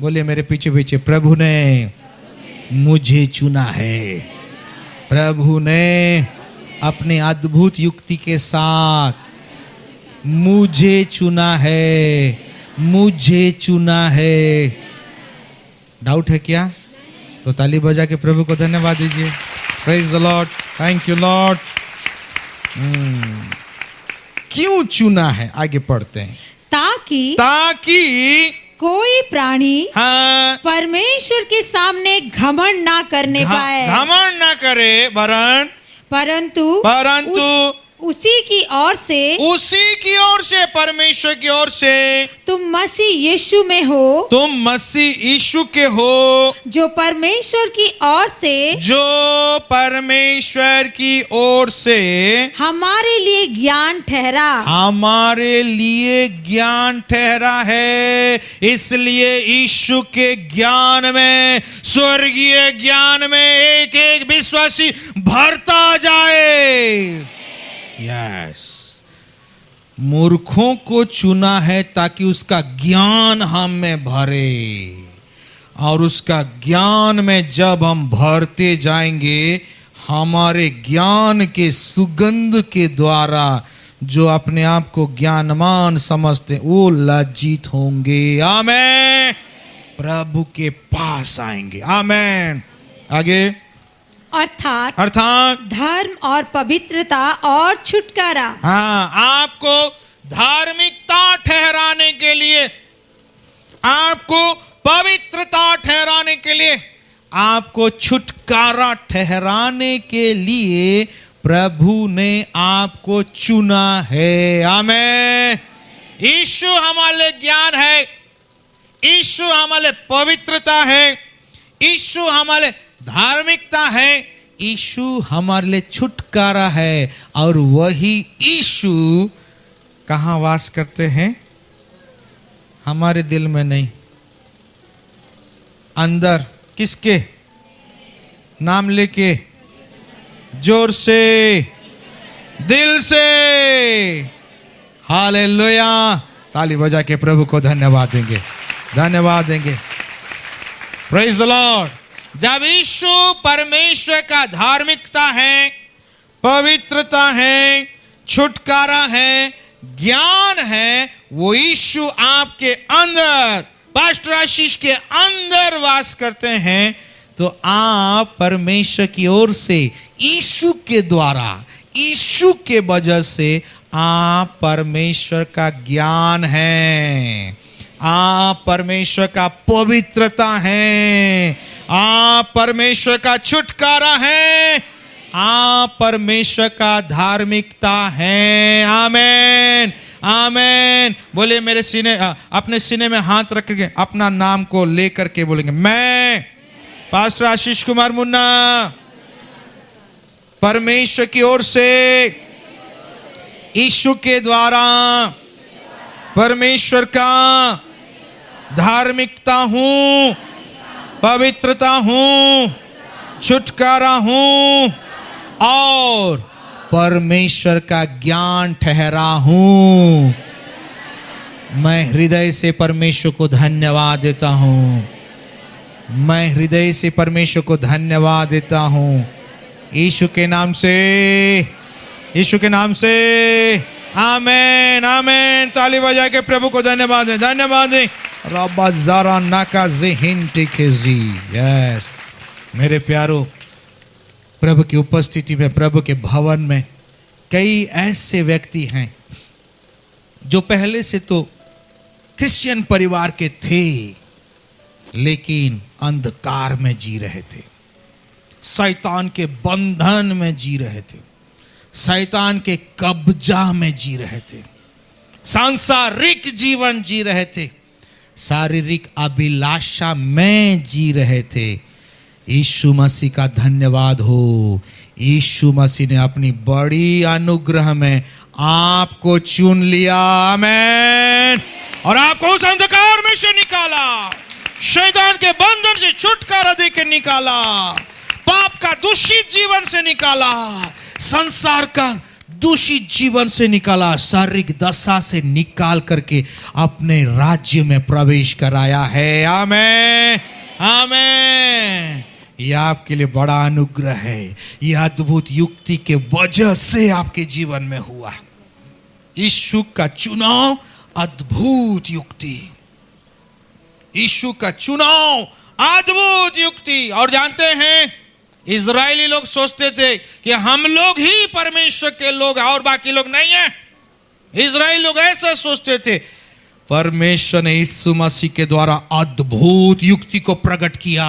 बोलिए मेरे पीछे पीछे, प्रभु ने मुझे चुना है। प्रभु ने अपने अद्भुत युक्ति के साथ मुझे चुना है, मुझे चुना है। डाउट है क्या? तो ताली बजा के प्रभु को धन्यवाद दीजिए। Praise the Lord, thank you Lord. क्यों चुना है? आगे पढ़ते हैं। ताकि
कोई प्राणी
हाँ,
परमेश्वर के सामने घमंड ना करने पाए,
घमंड ना करे, परंतु उसी की ओर से, परमेश्वर की ओर से
तुम मसीह यीशु में हो,
तुम मसीह यीशु के हो,
जो परमेश्वर की ओर से हमारे लिए ज्ञान ठहरा, है। इसलिए यीशु के ज्ञान में, स्वर्गीय ज्ञान में एक एक विश्वासी भरता जाए। यस, मूर्खों को चुना है ताकि उसका ज्ञान हम में भरे, और उसका ज्ञान में जब हम भरते जाएंगे, हमारे ज्ञान के सुगंध के द्वारा जो अपने आप को ज्ञानवान समझते वो लज्जित होंगे। आमेन। प्रभु के पास आएंगे। आमेन। आगे। अर्थात धर्म और पवित्रता और छुटकारा।
हाँ, आपको धार्मिकता ठहराने के लिए, आपको पवित्रता ठहराने के लिए, आपको छुटकारा ठहराने के लिए प्रभु ने आपको चुना है। आमेन। यीशु हमारे ज्ञान है, यीशु हमारे पवित्रता है, यीशु हमारे धार्मिकता है, यीशु हमारे लिए छुटकारा है। और वही यीशु कहाँ वास करते हैं? हमारे दिल में नहीं, अंदर। किसके? नाम लेके, जोर से, दिल से। हालेलुया। ताली बजा के प्रभु को धन्यवाद देंगे, धन्यवाद देंगे। Praise the Lord. जब यीशु परमेश्वर का धार्मिकता है, पवित्रता है, छुटकारा है, ज्ञान है, वो यीशु आपके अंदर, पास्टर आशीष के अंदर वास करते हैं, तो आप परमेश्वर की ओर से, यीशु के द्वारा, यीशु के वजह से आप परमेश्वर का ज्ञान है, आप परमेश्वर का पवित्रता है, आप परमेश्वर का छुटकारा है, आप परमेश्वर का धार्मिकता है। आमेन, आमेन। बोले मेरे सीने, अपने सीने में हाथ रख के अपना नाम को लेकर के बोलेंगे, मैं पास्टर आशीष कुमार मुन्ना परमेश्वर की ओर से, यीशु के द्वारा परमेश्वर का धार्मिकता हूं, पवित्रता हूं, छुटकारा हूं और
परमेश्वर का ज्ञान ठहरा हूं। मैं हृदय से परमेश्वर को धन्यवाद देता हूं। मैं हृदय से परमेश्वर को धन्यवाद देता हूं। यीशु के नाम से, यीशु के नाम से आमेन, आमेन। ताली बजा के प्रभु को धन्यवाद दें, धन्यवाद दें। रब्बा ज़ारा नाका ज़िहिन टिकेज़ी। यस मेरे प्यारो, प्रभु की उपस्थिति में, प्रभु के भवन में कई ऐसे व्यक्ति हैं जो पहले से तो क्रिश्चियन परिवार के थे, लेकिन अंधकार में जी रहे थे, शैतान के बंधन में जी रहे थे, शैतान के कब्जा में जी रहे थे, सांसारिक जीवन जी रहे थे, शारीरिक अभिलाषा में जी रहे थे। यीशु मसीह का धन्यवाद हो, यीशु मसीह ने अपनी बड़ी अनुग्रह में आपको चुन लिया। आमेन। और आपको उस अंधकार में से निकाला, शैतान के बंधन से छुटकारा देकर निकाला, पाप का दूषित जीवन से निकाला, संसार का दूषित जीवन से निकाला, शारीरिक दशा से निकाल करके अपने राज्य में प्रवेश कराया है। आमेन, आमेन। यह आपके लिए बड़ा अनुग्रह है। यह अद्भुत युक्ति के वजह से आपके जीवन में हुआ। यीशु का चुनाव अद्भुत युक्ति, यीशु का चुनाव अद्भुत युक्ति। और जानते हैं, इजरायली लोग सोचते थे कि हम लोग ही परमेश्वर के लोग और बाकी लोग नहीं है। इजरायली लोग ऐसा सोचते थे। परमेश्वर ने यीशु मसीह के द्वारा अद्भुत युक्ति को प्रकट किया।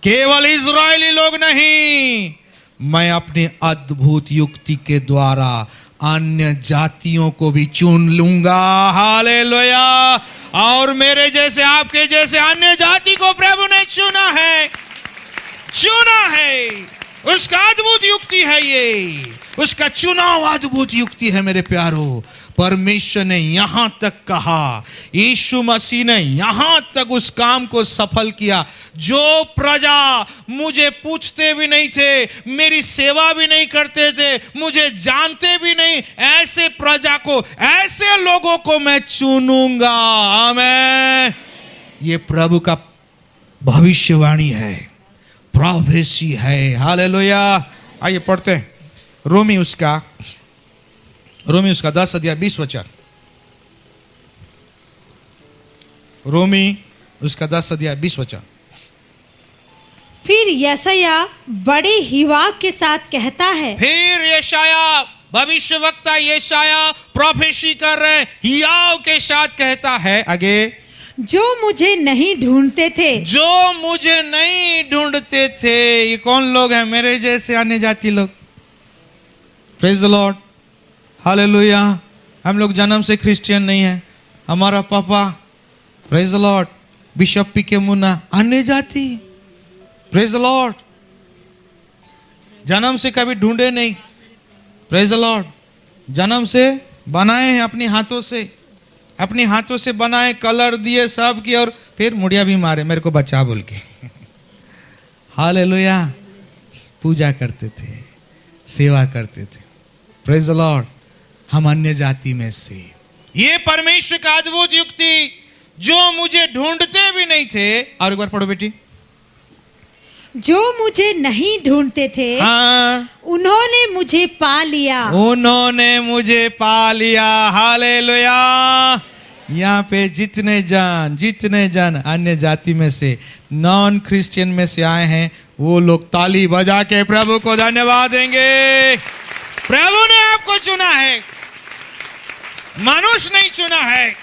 केवल इजरायली लोग नहीं, मैं अपनी अद्भुत युक्ति के द्वारा अन्य जातियों को भी चुन लूंगा। हालेलुया। और मेरे जैसे, आपके जैसे अन्य जाति को प्रभु ने चुना है, चुना है। उसका अद्भुत युक्ति है ये, उसका चुनाव अद्भुत युक्ति है। मेरे प्यारो, परमेश्वर ने यहां तक कहा, यीशु मसीह ने यहां तक उस काम को सफल किया। जो प्रजा मुझे पूछते भी नहीं थे, मेरी सेवा भी नहीं करते थे, मुझे जानते भी नहीं, ऐसे प्रजा को, ऐसे लोगों को मैं चुनूंगा। आमेन। ये प्रभु का भविष्यवाणी है, प्रोफेसी है। हालेलुया। आइए पढ़ते हैं रोमी उसका 10 अध्याय 20 वचन। रोमी उसका 10 अध्याय 20 वचन।
फिर यशाया बड़े हिवाक के साथ कहता है,
फिर यशाया, भविष्यवक्ता यशाया प्रोफेसी कर रहे हैं, हियाव के साथ कहता है आगे,
जो मुझे नहीं ढूंढते थे,
जो मुझे नहीं ढूंढते थे। ये कौन लोग हैं? मेरे जैसे अन्य जाति लोग। Praise the Lord, hallelujah. हम लोग जन्म से क्रिश्चियन नहीं है। हमारा पापा, praise the Lord, bishop P के मुन्ना, अन्य जाति। प्रेज द लॉर्ड, जन्म से कभी ढूंढे नहीं। प्रेज द लॉर्ड, जन्म से बनाए हैं अपने हाथों से, अपने हाथों से बनाए, कलर दिए, सब किए, और फिर मुड़िया भी मारे मेरे को बचा बोल के। हालेलुया। पूजा करते थे, सेवा करते थे। Praise the Lord. हम अन्य जाति में से। ये परमेश्वर का अद्भुत युक्ति, जो मुझे ढूंढते भी नहीं थे। और एक बार पढ़ो बेटी।
जो मुझे नहीं ढूंढते थे,
हाँ,
उन्होंने मुझे पा लिया,
उन्होंने मुझे पा लिया। हालेलुया। यहाँ पे जितने जन अन्य जाति में से, नॉन क्रिश्चियन में से आए हैं, वो लोग ताली बजा के प्रभु को धन्यवाद देंगे। प्रभु ने आपको चुना है, मनुष्य नहीं चुना है।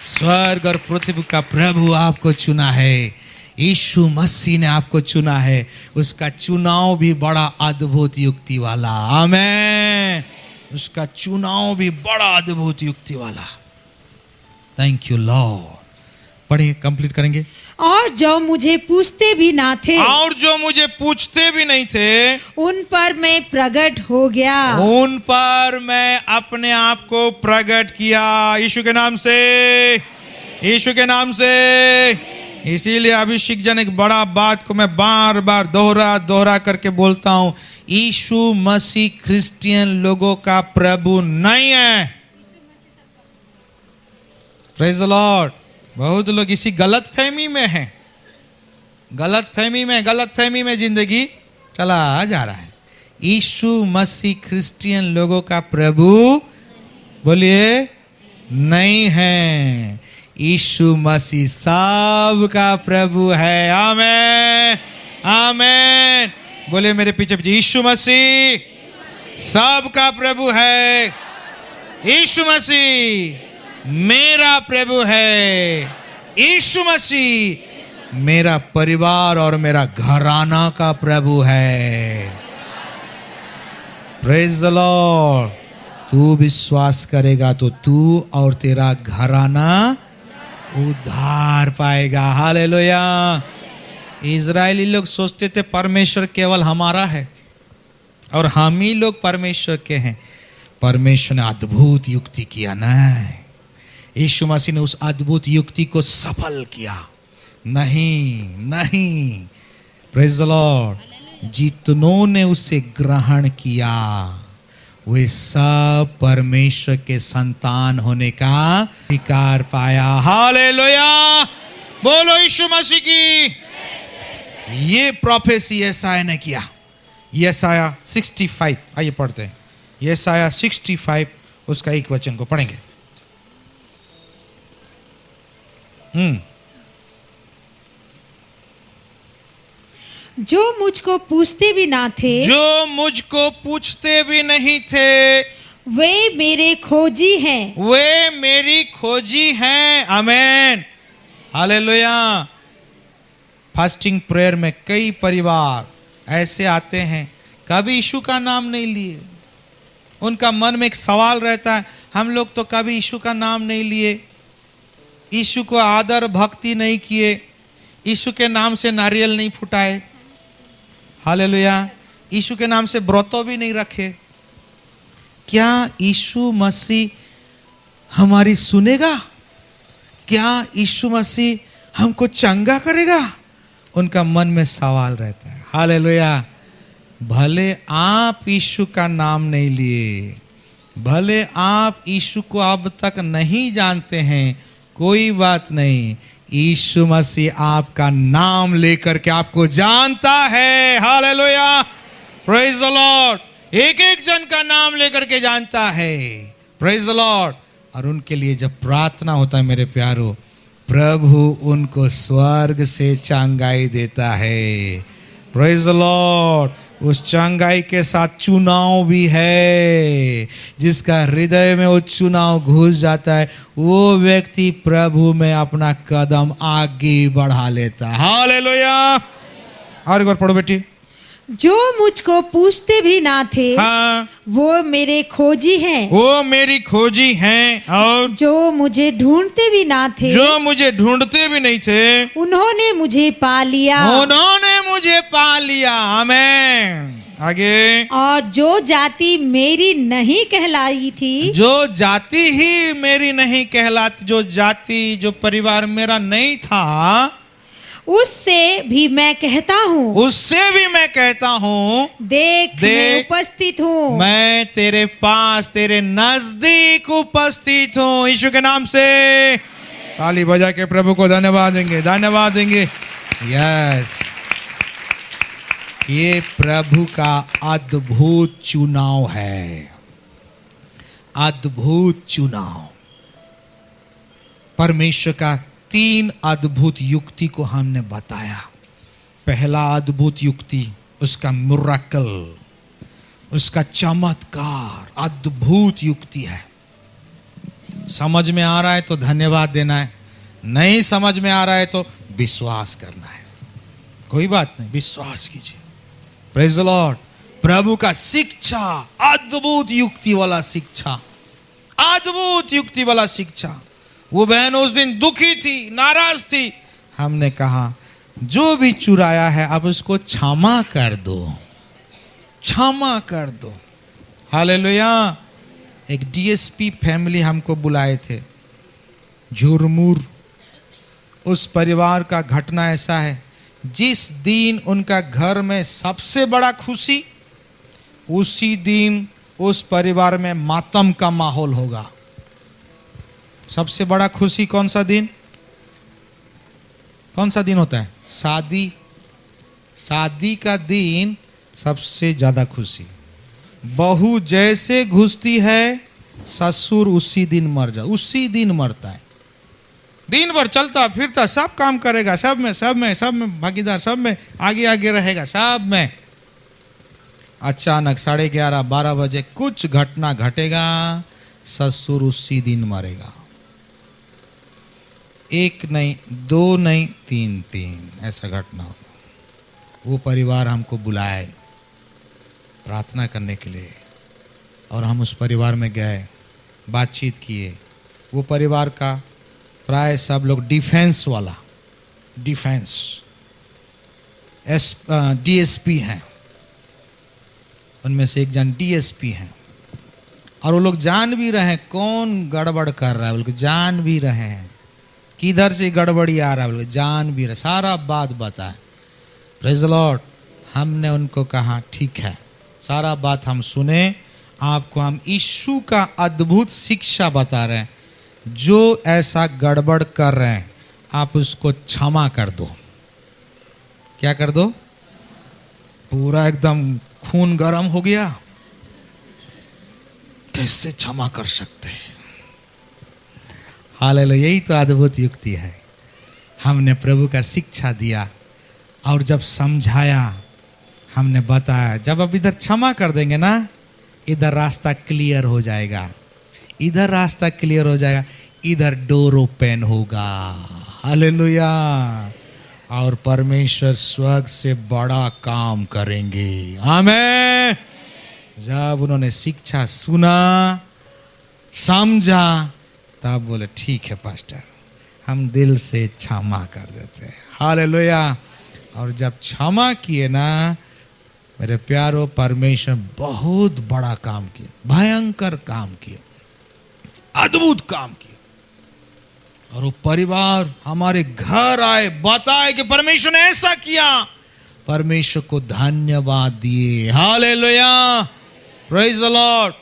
स्वर्ग और पृथ्वी का प्रभु आपको चुना है। यीशु मसीह ने आपको चुना है। उसका चुनाव भी बड़ा अद्भुत युक्ति वाला। आमेन। उसका चुनाव भी बड़ा अद्भुत युक्ति वाला। Thank you Lord. पढ़िए, कंप्लीट करेंगे।
और जो मुझे पूछते भी ना थे,
और जो मुझे पूछते भी नहीं थे,
उन पर मैं प्रकट हो गया,
उन पर मैं अपने आप को प्रकट किया। यीशु के नाम से, यीशु के नाम से,
इसीलिए अभिषेक जन एक बड़ा बात को मैं बार बार दोहरा करके बोलता हूं, यीशु मसीह क्रिश्चियन लोगों का प्रभु नहीं है। Praise the Lord. बहुत लोग इसी गलतफहमी में हैं, गलतफहमी में जिंदगी चला जा रहा है। यीशु मसीह क्रिश्चियन लोगों का प्रभु बोलिए नहीं है। यीशु मसीह सब का प्रभु है। आमेन, आमेन। बोले मेरे पीछे पीछे, यीशु मसीह सब का प्रभु है। यीशु मसीह मेरा प्रभु है। यीशु मसीह मेरा परिवार और मेरा घराना का प्रभु है। Praise the Lord. तू विश्वास करेगा तो तू और तेरा घराना उद्धार पाएगा। हालेलुया। इजरायली लोग सोचते थे परमेश्वर केवल हमारा है और हम ही लोग परमेश्वर के हैं। परमेश्वर ने अद्भुत युक्ति किया ना, यीशु मसीह ने उस अद्भुत युक्ति को सफल किया। नहीं, प्रेज द लॉर्ड। जितनों ने उसे ग्रहण किया वे सब परमेश्वर के संतान होने का अधिकार पाया। हालेलुया। बोलो यीशु मसीह की। ये प्रोफेसी यशायाह ने किया। यशायाह 65, आइए पढ़ते हैं। यशायाह 65 उसका एक वचन को पढ़ेंगे।
जो मुझको पूछते भी ना थे,
जो मुझको पूछते भी नहीं थे,
वे मेरे खोजी हैं।
वे मेरी खोजी हैं। आमेन, हालेलुया।
फास्टिंग प्रेयर में कई परिवार ऐसे आते हैं, कभी यीशु का नाम नहीं लिए। उनका मन में एक सवाल रहता है, हम लोग तो कभी यीशु का नाम नहीं लिए, यीशु को आदर भक्ति नहीं किए, यीशु के नाम से नारियल नहीं फुटाए। हालेलुया। यीशु के नाम से व्रतों भी नहीं रखे। क्या यीशु मसीह हमारी सुनेगा? क्या यीशु मसीह हमको चंगा करेगा? उनका मन में सवाल रहता है। हालेलुया। भले आप यीशु का नाम नहीं लिए, भले आप यीशु को अब तक नहीं जानते हैं, कोई बात नहीं, यीशु मसीह आपका नाम लेकर के आपको जानता है। हालेलुया। Praise the Lord. एक एक जन का नाम लेकर के जानता है। Praise the Lord. और उनके लिए जब प्रार्थना होता है मेरे प्यारो, प्रभु उनको स्वर्ग से चंगाई देता है। Praise the Lord. उस चंगाई के साथ चुनाव भी है। जिसका हृदय में वो चुनाव घुस जाता है, वो व्यक्ति प्रभु में अपना कदम आगे बढ़ा लेता है। हालेलुया। और एक बार पढ़ो बेटी।
जो मुझको पूछते भी ना थे,
हाँ,
वो मेरे खोजी हैं।
वो मेरी खोजी हैं। और
जो मुझे ढूंढते भी ना थे,
जो मुझे ढूंढते भी नहीं थे,
उन्होंने मुझे पा लिया।
उन्होंने मुझे पा लिया। आमेन। आगे।
और जो जाति मेरी नहीं कहलाई थी,
जो जाति ही मेरी नहीं कहलाती, जो जाति जो परिवार मेरा नहीं था,
उससे भी मैं कहता हूँ,
उससे भी मैं कहता हूँ,
देख मैं उपस्थित हूँ।
मैं तेरे पास, तेरे नजदीक उपस्थित हूँ। यीशु के नाम से ताली बजा के प्रभु को धन्यवाद देंगे, धन्यवाद देंगे। यस, ये प्रभु का अद्भुत चुनाव है। अद्भुत चुनाव। परमेश्वर का 3 अद्भुत युक्ति को हमने बताया। पहला अद्भुत युक्ति उसका मिरेकल, उसका चमत्कार, अद्भुत युक्ति है। समझ में आ रहा है तो धन्यवाद देना है, नहीं समझ में आ रहा है तो विश्वास करना है। कोई बात नहीं, विश्वास कीजिए। Praise the Lord. प्रभु का शिक्षा, अद्भुत युक्ति वाला शिक्षा, अद्भुत युक्ति वाला शिक्षा। वो बहन उस दिन दुखी थी, नाराज थी। हमने कहा जो भी चुराया है अब उसको क्षमा कर दो, क्षमा कर दो। हालेलुया। एक डीएसपी फैमिली हमको बुलाए थे, झुरमुर। उस परिवार का घटना ऐसा है, जिस दिन उनका घर में सबसे बड़ा खुशी, उसी दिन उस परिवार में मातम का माहौल होगा। सबसे बड़ा खुशी कौन सा दिन? कौन सा दिन होता है? शादी। शादी का दिन सबसे ज्यादा खुशी। बहू जैसे घुसती है, ससुर उसी दिन मर जा, उसी दिन मरता है। दिन भर चलता फिरता, सब काम करेगा, सब में भागीदार, सब में आगे आगे रहेगा, सब में। अचानक 11:30 12 बजे कुछ घटना घटेगा, ससुर उसी दिन मरेगा। एक नहीं, दो नहीं, तीन ऐसा घटना होगा। वो परिवार हमको बुलाए प्रार्थना करने के लिए, और हम उस परिवार में गए, बातचीत किए। वो परिवार का प्राय सब लोग डिफेंस वाला, डीएसपी हैं। उनमें से एक जन डीएसपी हैं, और वो लोग जान भी रहे हैं कौन गड़बड़ कर रहा है, बोल के जान भी रहे हैं किधर से गड़बड़ी आ रहा है, बोल के जान भी रहे, सारा बात बताए। Praise the Lord. हमने उनको कहा ठीक है, सारा बात हम सुने, आपको हम यीशु का अद्भुत शिक्षा बता रहे हैं। जो ऐसा गड़बड़ कर रहे हैं, आप उसको क्षमा कर दो। क्या कर दो? पूरा एकदम खून गर्म हो गया, कैसे क्षमा कर सकते हैं? हालेलुया, यही तो अद्भुत युक्ति है। हमने प्रभु का शिक्षा दिया, और जब समझाया, हमने बताया, जब अब इधर क्षमा कर देंगे ना, इधर रास्ता क्लियर हो जाएगा, इधर रास्ता क्लियर हो जाएगा, इधर डोर ओपन होगा। हालेलुया। और परमेश्वर स्वर्ग से बड़ा काम करेंगे। आमीन। जब उन्होंने शिक्षा सुना, समझा, तब बोले ठीक है पास्टर, हम दिल से क्षमा कर देते हैं। हालेलुया। और जब क्षमा किए ना, मेरे प्यारो, परमेश्वर बहुत बड़ा काम किया, भयंकर काम किया, अद्भुत काम किया। और वो परिवार हमारे घर आए, बताए कि परमेश्वर ने ऐसा किया। परमेश्वर को धन्यवाद दिए। Hallelujah, praise the Lord.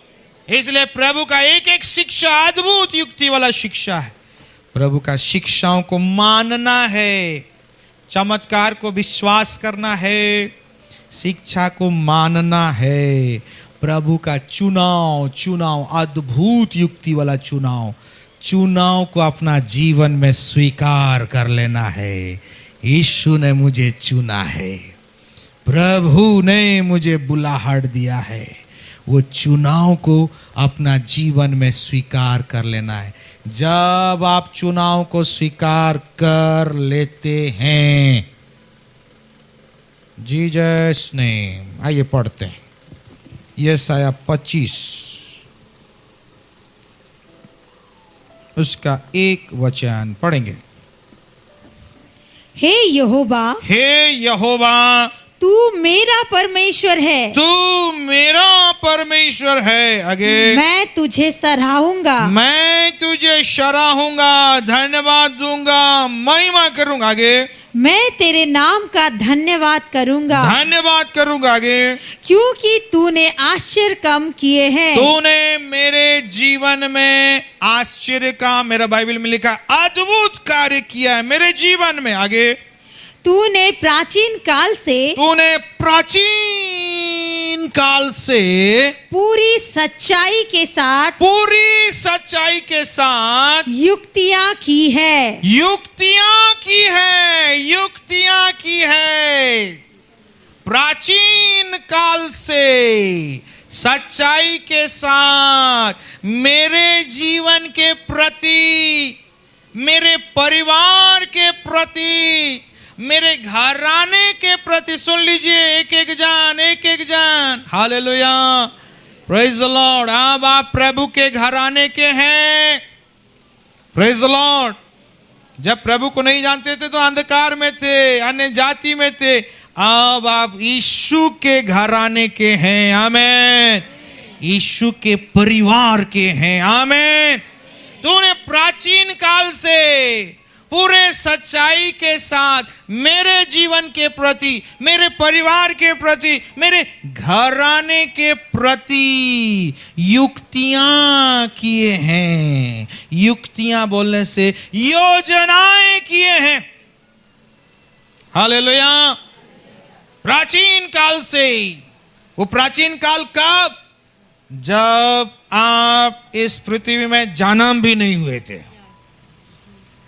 इसलिए प्रभु का एक एक शिक्षा अद्भुत युक्ति वाला शिक्षा है। प्रभु का शिक्षाओं को मानना है, चमत्कार को विश्वास करना है, शिक्षा को मानना है। प्रभु का चुनाव अद्भुत युक्ति वाला चुनाव को अपना जीवन में स्वीकार कर लेना है। यीशु ने मुझे चुना है, प्रभु ने मुझे बुलाहट दिया है। वो चुनाव को अपना जीवन में स्वीकार कर लेना है। जब आप चुनाव को स्वीकार कर लेते हैं, जीसस नेम, आइए पढ़ते हैं यशायाह 25 उसका 1 वचन पढ़ेंगे।
हे यहोवा, तू मेरा परमेश्वर है,
तू मेरा परमेश्वर है। आगे,
मैं तुझे सराहूंगा,
धन्यवाद दूंगा, महिमा करूंगा। आगे,
मैं तेरे नाम का धन्यवाद करूंगा।
आगे,
क्योंकि तूने आश्चर्य काम किए हैं।
तूने मेरे जीवन में आश्चर्य का, मेरा बाइबल में लिखा, अद्भुत कार्य किया है मेरे जीवन में। आगे,
तूने प्राचीन काल से पूरी सच्चाई के साथ युक्तियां की है।
प्राचीन काल से सच्चाई के साथ मेरे जीवन के प्रति, मेरे परिवार के प्रति, मेरे घराने के प्रति, सुन लीजिए एक एक जान। Hallelujah, praise the Lord. अब आप प्रभु के घराने के हैं। Praise the Lord. जब प्रभु को नहीं जानते थे तो अंधकार में थे, अन्य जाति में थे। अब आप यीशु के घराने के हैं। आमीन। यीशु के परिवार के हैं। आमीन। तूने प्राचीन काल से पूरे सच्चाई के साथ मेरे जीवन के प्रति, मेरे परिवार के प्रति, मेरे घराने के प्रति युक्तियां किए हैं। युक्तियां बोलने से योजनाएं किए हैं। हालेलुया। प्राचीन काल से, वो प्राचीन काल कब? जब आप इस पृथ्वी में जन्म भी नहीं हुए थे,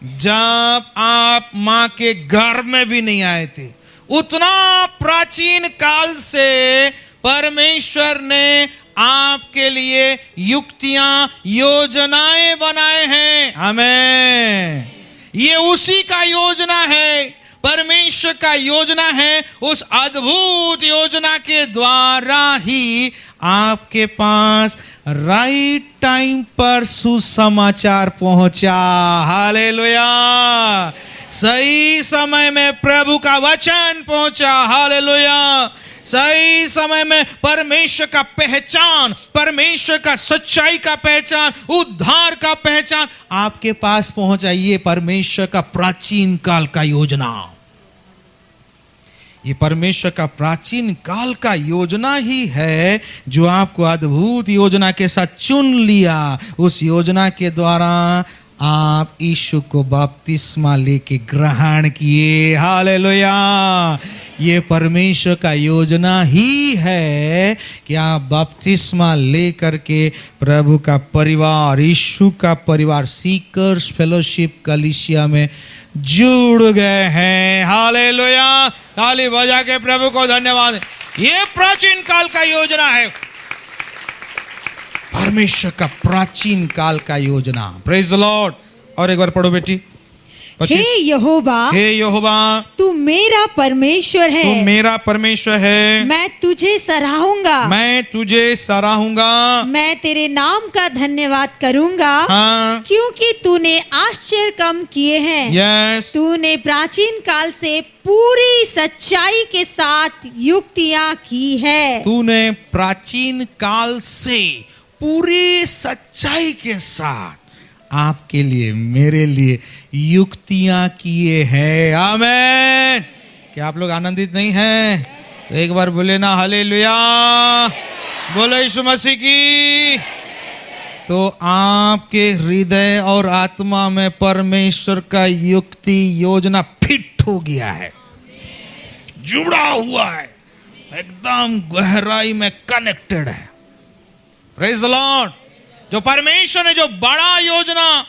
जब आप मां के गर्भ में भी नहीं आए थे, उतना प्राचीन काल से परमेश्वर ने आपके लिए युक्तियां, योजनाएं बनाए हैं। आमेन। ये उसी का योजना है, परमेश्वर का योजना है। उस अद्भुत योजना के द्वारा ही आपके पास राइट टाइम पर सुसमाचार पहुंचा। हालेलुया। सही समय में प्रभु का वचन पहुंचा। हालेलुया। सही समय में परमेश्वर का पहचान, परमेश्वर का सच्चाई का पहचान, उद्धार का पहचान आपके पास पहुंचा। ये परमेश्वर का प्राचीन काल का योजना, ये परमेश्वर का प्राचीन काल का योजना ही है जो आपको अद्भुत योजना के साथ चुन लिया। उस योजना के द्वारा आप यीशु को बपतिस्मा लेके ग्रहण किए। हालेलुया। ये परमेश्वर का योजना ही है कि आप बपतिस्मा लेकर के प्रभु का परिवार, यीशु का परिवार, सीकर्स फेलोशिप कलीसिया में जुड़ गए हैं। हालेलुया। ताली बजा के प्रभु को धन्यवाद। ये प्राचीन काल का योजना है, परमेश्वर का प्राचीन काल का योजना। Praise the Lord. और एक बार पढ़ो बेटी।
हे यहोवा,
हे यहोवा,
तू मेरा परमेश्वर है,
तू मेरा परमेश्वर है,
मैं तुझे सराहूंगा,
मैं तुझे सराहूंगा,
मैं तेरे नाम का धन्यवाद करूंगा।
हाँ,
क्योंकि तूने आश्चर्य कम किए हैं।
यस,
तूने प्राचीन काल से पूरी सच्चाई के साथ युक्तियां की है।
तूने प्राचीन काल से पूरी सच्चाई के साथ आपके लिए, मेरे लिए युक्तियां किए हैं। आमेन। क्या आप लोग आनंदित नहीं हैं? तो एक बार बोले ना हालेलुया, बोलो यीशु मसीह की। तो आपके हृदय और आत्मा में परमेश्वर का युक्ति योजना फिट हो गया है, जुड़ा हुआ है, एकदम गहराई में कनेक्टेड है। Praise the Lord. जो परमेश्वर ने जो बड़ा योजना,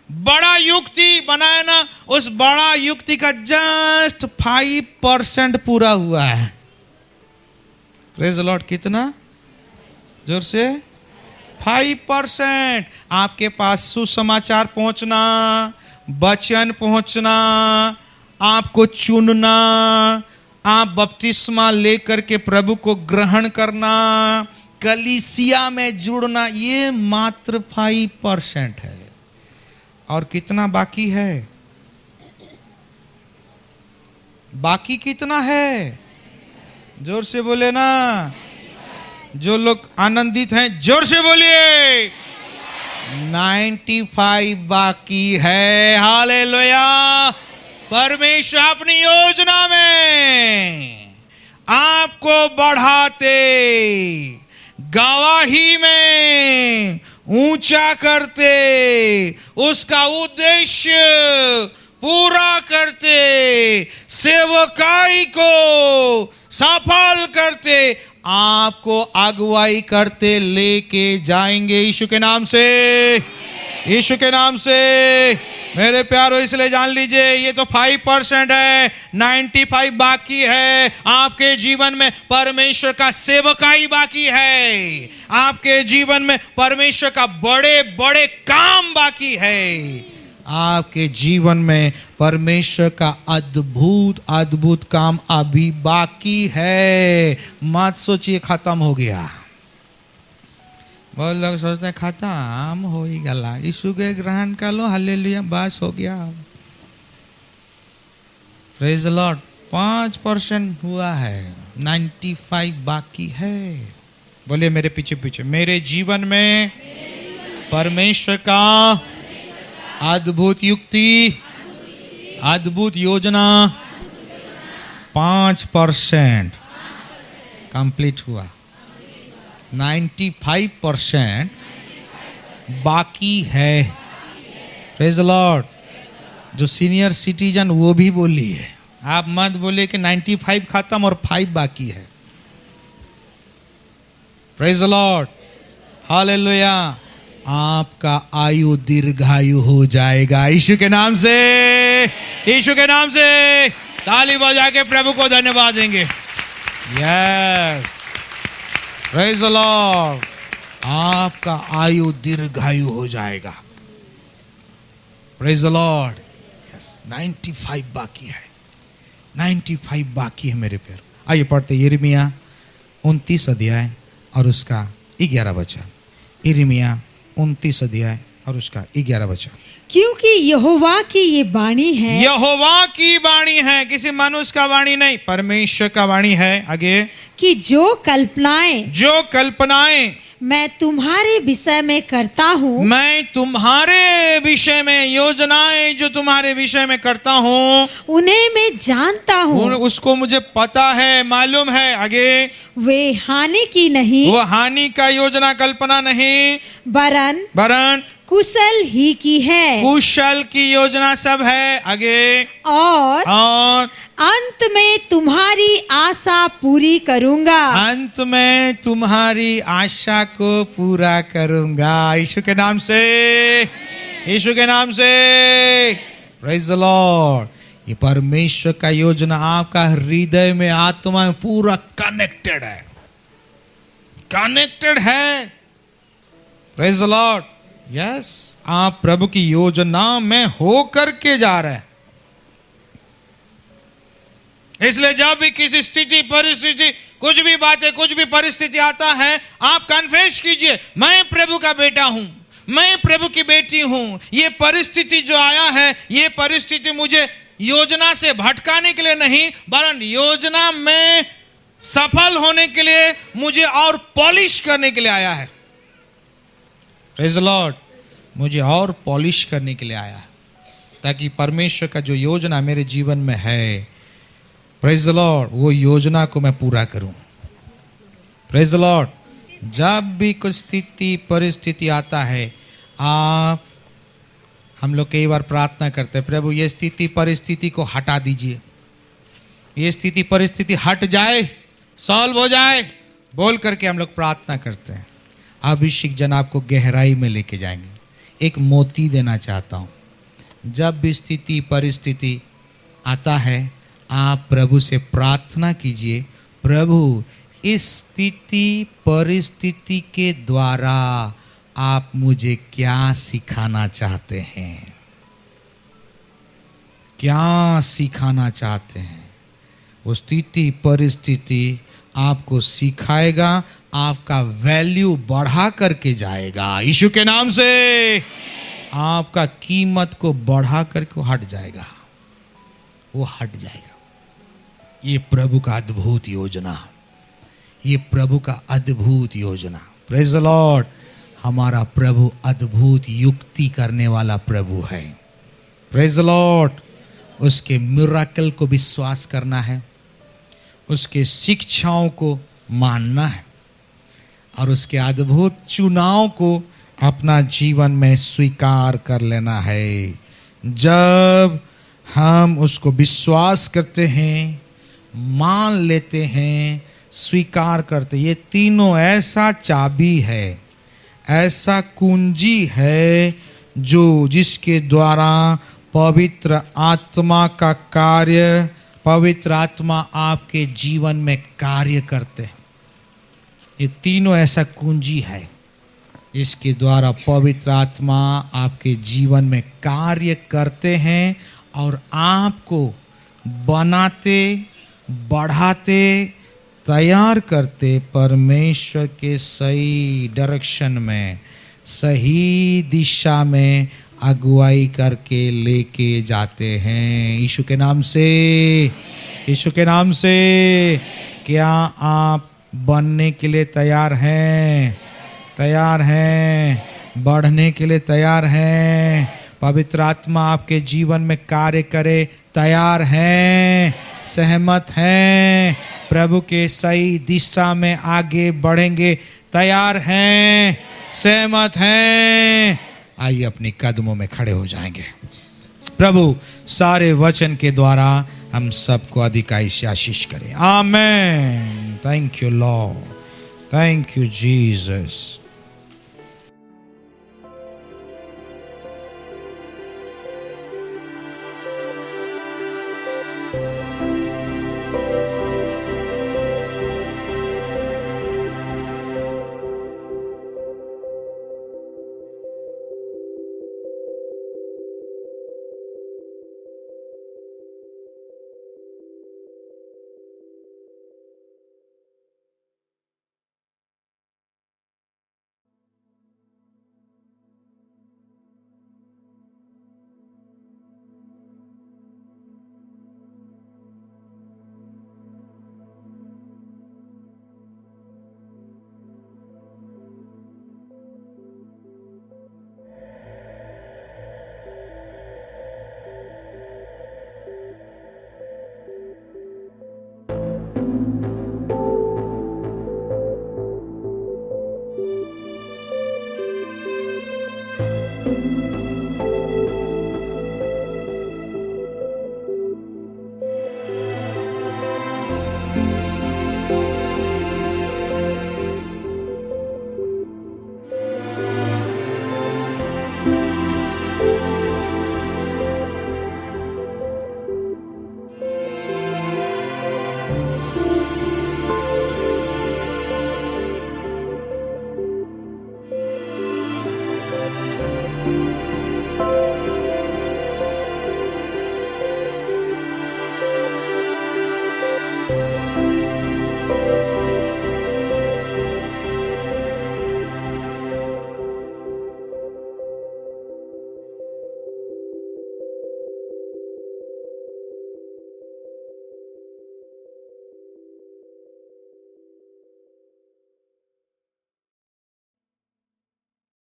बड़ा युक्ति बनाया ना, उस बड़ा युक्ति का जस्ट 5% पूरा हुआ है। Praise the Lord. कितना? जोर से 5%। आपके पास सुसमाचार पहुंचना, वचन पहुंचना, आपको चुनना, आप बपतिस्मा लेकर के प्रभु को ग्रहण करना, कलीसिया में जुड़ना, ये मात्र 5% है। और कितना बाकी है? बाकी कितना है? जोर से बोले ना। जो लोग आनंदित हैं जोर से बोलिए। 95 बाकी है। हालेलुया। परमेश्वर अपनी योजना में आपको बढ़ाते, गवाही में ऊंचा करते, उसका उद्देश्य पूरा करते, सेवकाई को सफल करते, आपको अगुवाई करते लेके जाएंगे यीशु के नाम से, यीशु के नाम से। मेरे प्यारो, इसलिए जान लीजिए ये तो 5% है, 95 बाकी है। आपके जीवन में परमेश्वर का सेवकाई बाकी है, आपके जीवन में परमेश्वर का बड़े बड़े काम बाकी है, आपके जीवन में परमेश्वर का अद्भुत अद्भुत काम अभी बाकी है। मत सोचिए खत्म हो गया। बहुत लोग सोचते हैं खत्म हो ही गया, यीशु के ग्रहण कर लो, हालेलुया, बस हो गया। Praise the Lord. 5% हुआ है, 95 बाकी है। बोलिए मेरे पीछे पीछे। मेरे जीवन में परमेश्वर का अद्भुत युक्ति
अद्भुत योजना 5% कंप्लीट हुआ, 95% बाकी है। Praise the Lord. जो सीनियर सिटीजन वो भी बोली है, आप मत बोले कि 95 खत्म और 5 बाकी है। Praise the Lord, hallelujah. आपका आयु दीर्घायु हो जाएगा यीशु के नाम से, यीशु के नाम से। ताली बजा के प्रभु को धन्यवाद देंगे। Yes, praise the Lord. आपका आयु दीर्घायु हो जाएगा। Praise the Lord. यस, 95 बाकी है, 95 बाकी है मेरे प्यार। आइए पढ़ते यिर्मयाह 29 अध्याय और उसका 11 वचन। यिर्मयाह 29 अध्याय और उसका 11 वचन।
क्योंकि यहोवा की ये वाणी है,
यहोवा की वाणी है, किसी मनुष्य का वाणी नहीं, परमेश्वर का वाणी है। आगे,
कि जो कल्पनाएं मैं तुम्हारे विषय में करता हूँ,
मैं तुम्हारे विषय में, योजनाएं जो तुम्हारे विषय में करता हूँ,
उन्हें मैं जानता हूँ।
उसको मुझे पता है, मालूम है। आगे,
वे हानि की नहीं,
वो हानि का योजना कल्पना नहीं,
वरन कुशल ही की है।
कुशल की योजना सब है। आगे,
और अंत में तुम्हारी आशा पूरी करूंगा,
अंत में तुम्हारी आशा को पूरा करूंगा। यीशु के नाम से, यीशु के नाम से। Praise the Lord. ये परमेश्वर का योजना आपका हृदय में, आत्मा में पूरा कनेक्टेड है, कनेक्टेड है। Praise the Lord. यस, आप प्रभु की योजना में होकर के जा रहे हैं। इसलिए जब भी किसी स्थिति, परिस्थिति, कुछ भी बातें, कुछ भी परिस्थिति आता है, आप कन्फेस कीजिए, मैं प्रभु का बेटा हूं, मैं प्रभु की बेटी हूं। ये परिस्थिति जो आया है, ये परिस्थिति मुझे योजना से भटकाने के लिए नहीं, वरन योजना में सफल होने के लिए, मुझे और पॉलिश करने के लिए आया है। Praise the Lord. मुझे और पॉलिश करने के लिए आया है, ताकि परमेश्वर का जो योजना मेरे जीवन में है, प्रेज द लॉर्ड, वो योजना को मैं पूरा करूं। Praise the Lord. जब भी कुछ स्थिति, परिस्थिति आता है, हम लोग कई बार प्रार्थना करते हैं, प्रभु ये स्थिति, परिस्थिति को हटा दीजिए, ये स्थिति, परिस्थिति हट जाए, सॉल्व हो जाए, बोल करके हम लोग प्रार्थना करते हैं। अभिषेक जन आपको गहराई में लेके जाएंगे। एक मोती देना चाहता हूँ। जब भी स्थिति, परिस्थिति आता है, आप प्रभु से प्रार्थना कीजिए, प्रभु इस स्थिति, परिस्थिति के द्वारा आप मुझे क्या सिखाना चाहते हैं, क्या सिखाना चाहते हैं। वो स्थिति, परिस्थिति आपको सिखाएगा, आपका वैल्यू बढ़ा करके जाएगा। यीशु के नाम से आपका कीमत को बढ़ा करके हट जाएगा, वो हट जाएगा। ये प्रभु का अद्भुत योजना, ये प्रभु का अद्भुत योजना। Praise the Lord. हमारा प्रभु अद्भुत युक्ति करने वाला प्रभु है। Praise the Lord. उसके मिरेकल को विश्वास करना है, उसके शिक्षाओं को मानना है, और उसके अद्भुत चुनाव को अपना जीवन में स्वीकार कर लेना है। जब हम उसको विश्वास करते हैं, मान लेते हैं, स्वीकार करते, ये तीनों ऐसा चाबी है, ऐसा कुंजी है, जो जिसके द्वारा पवित्र आत्मा का कार्य, पवित्र आत्मा आपके जीवन में कार्य करते हैं। ये तीनों ऐसा कुंजी है, इसके द्वारा पवित्र आत्मा आपके जीवन में कार्य करते हैं और आपको बनाते, बढ़ाते, तैयार करते, परमेश्वर के सही डायरेक्शन में, सही दिशा में अगुवाई करके लेके जाते हैं। यीशु के नाम से, यीशु के नाम से। क्या आप बनने के लिए तैयार हैं? तैयार हैं? बढ़ने के लिए तैयार हैं? पवित्र आत्मा आपके जीवन में कार्य करे, तैयार हैं, सहमत हैं, प्रभु के सही दिशा में आगे बढ़ेंगे, तैयार हैं, सहमत हैं। आइए अपने कदमों में खड़े हो जाएंगे। प्रभु सारे वचन के द्वारा हम सबको अधिकाई से आशीष करें। आमेन। Thank you Lord, thank you Jesus.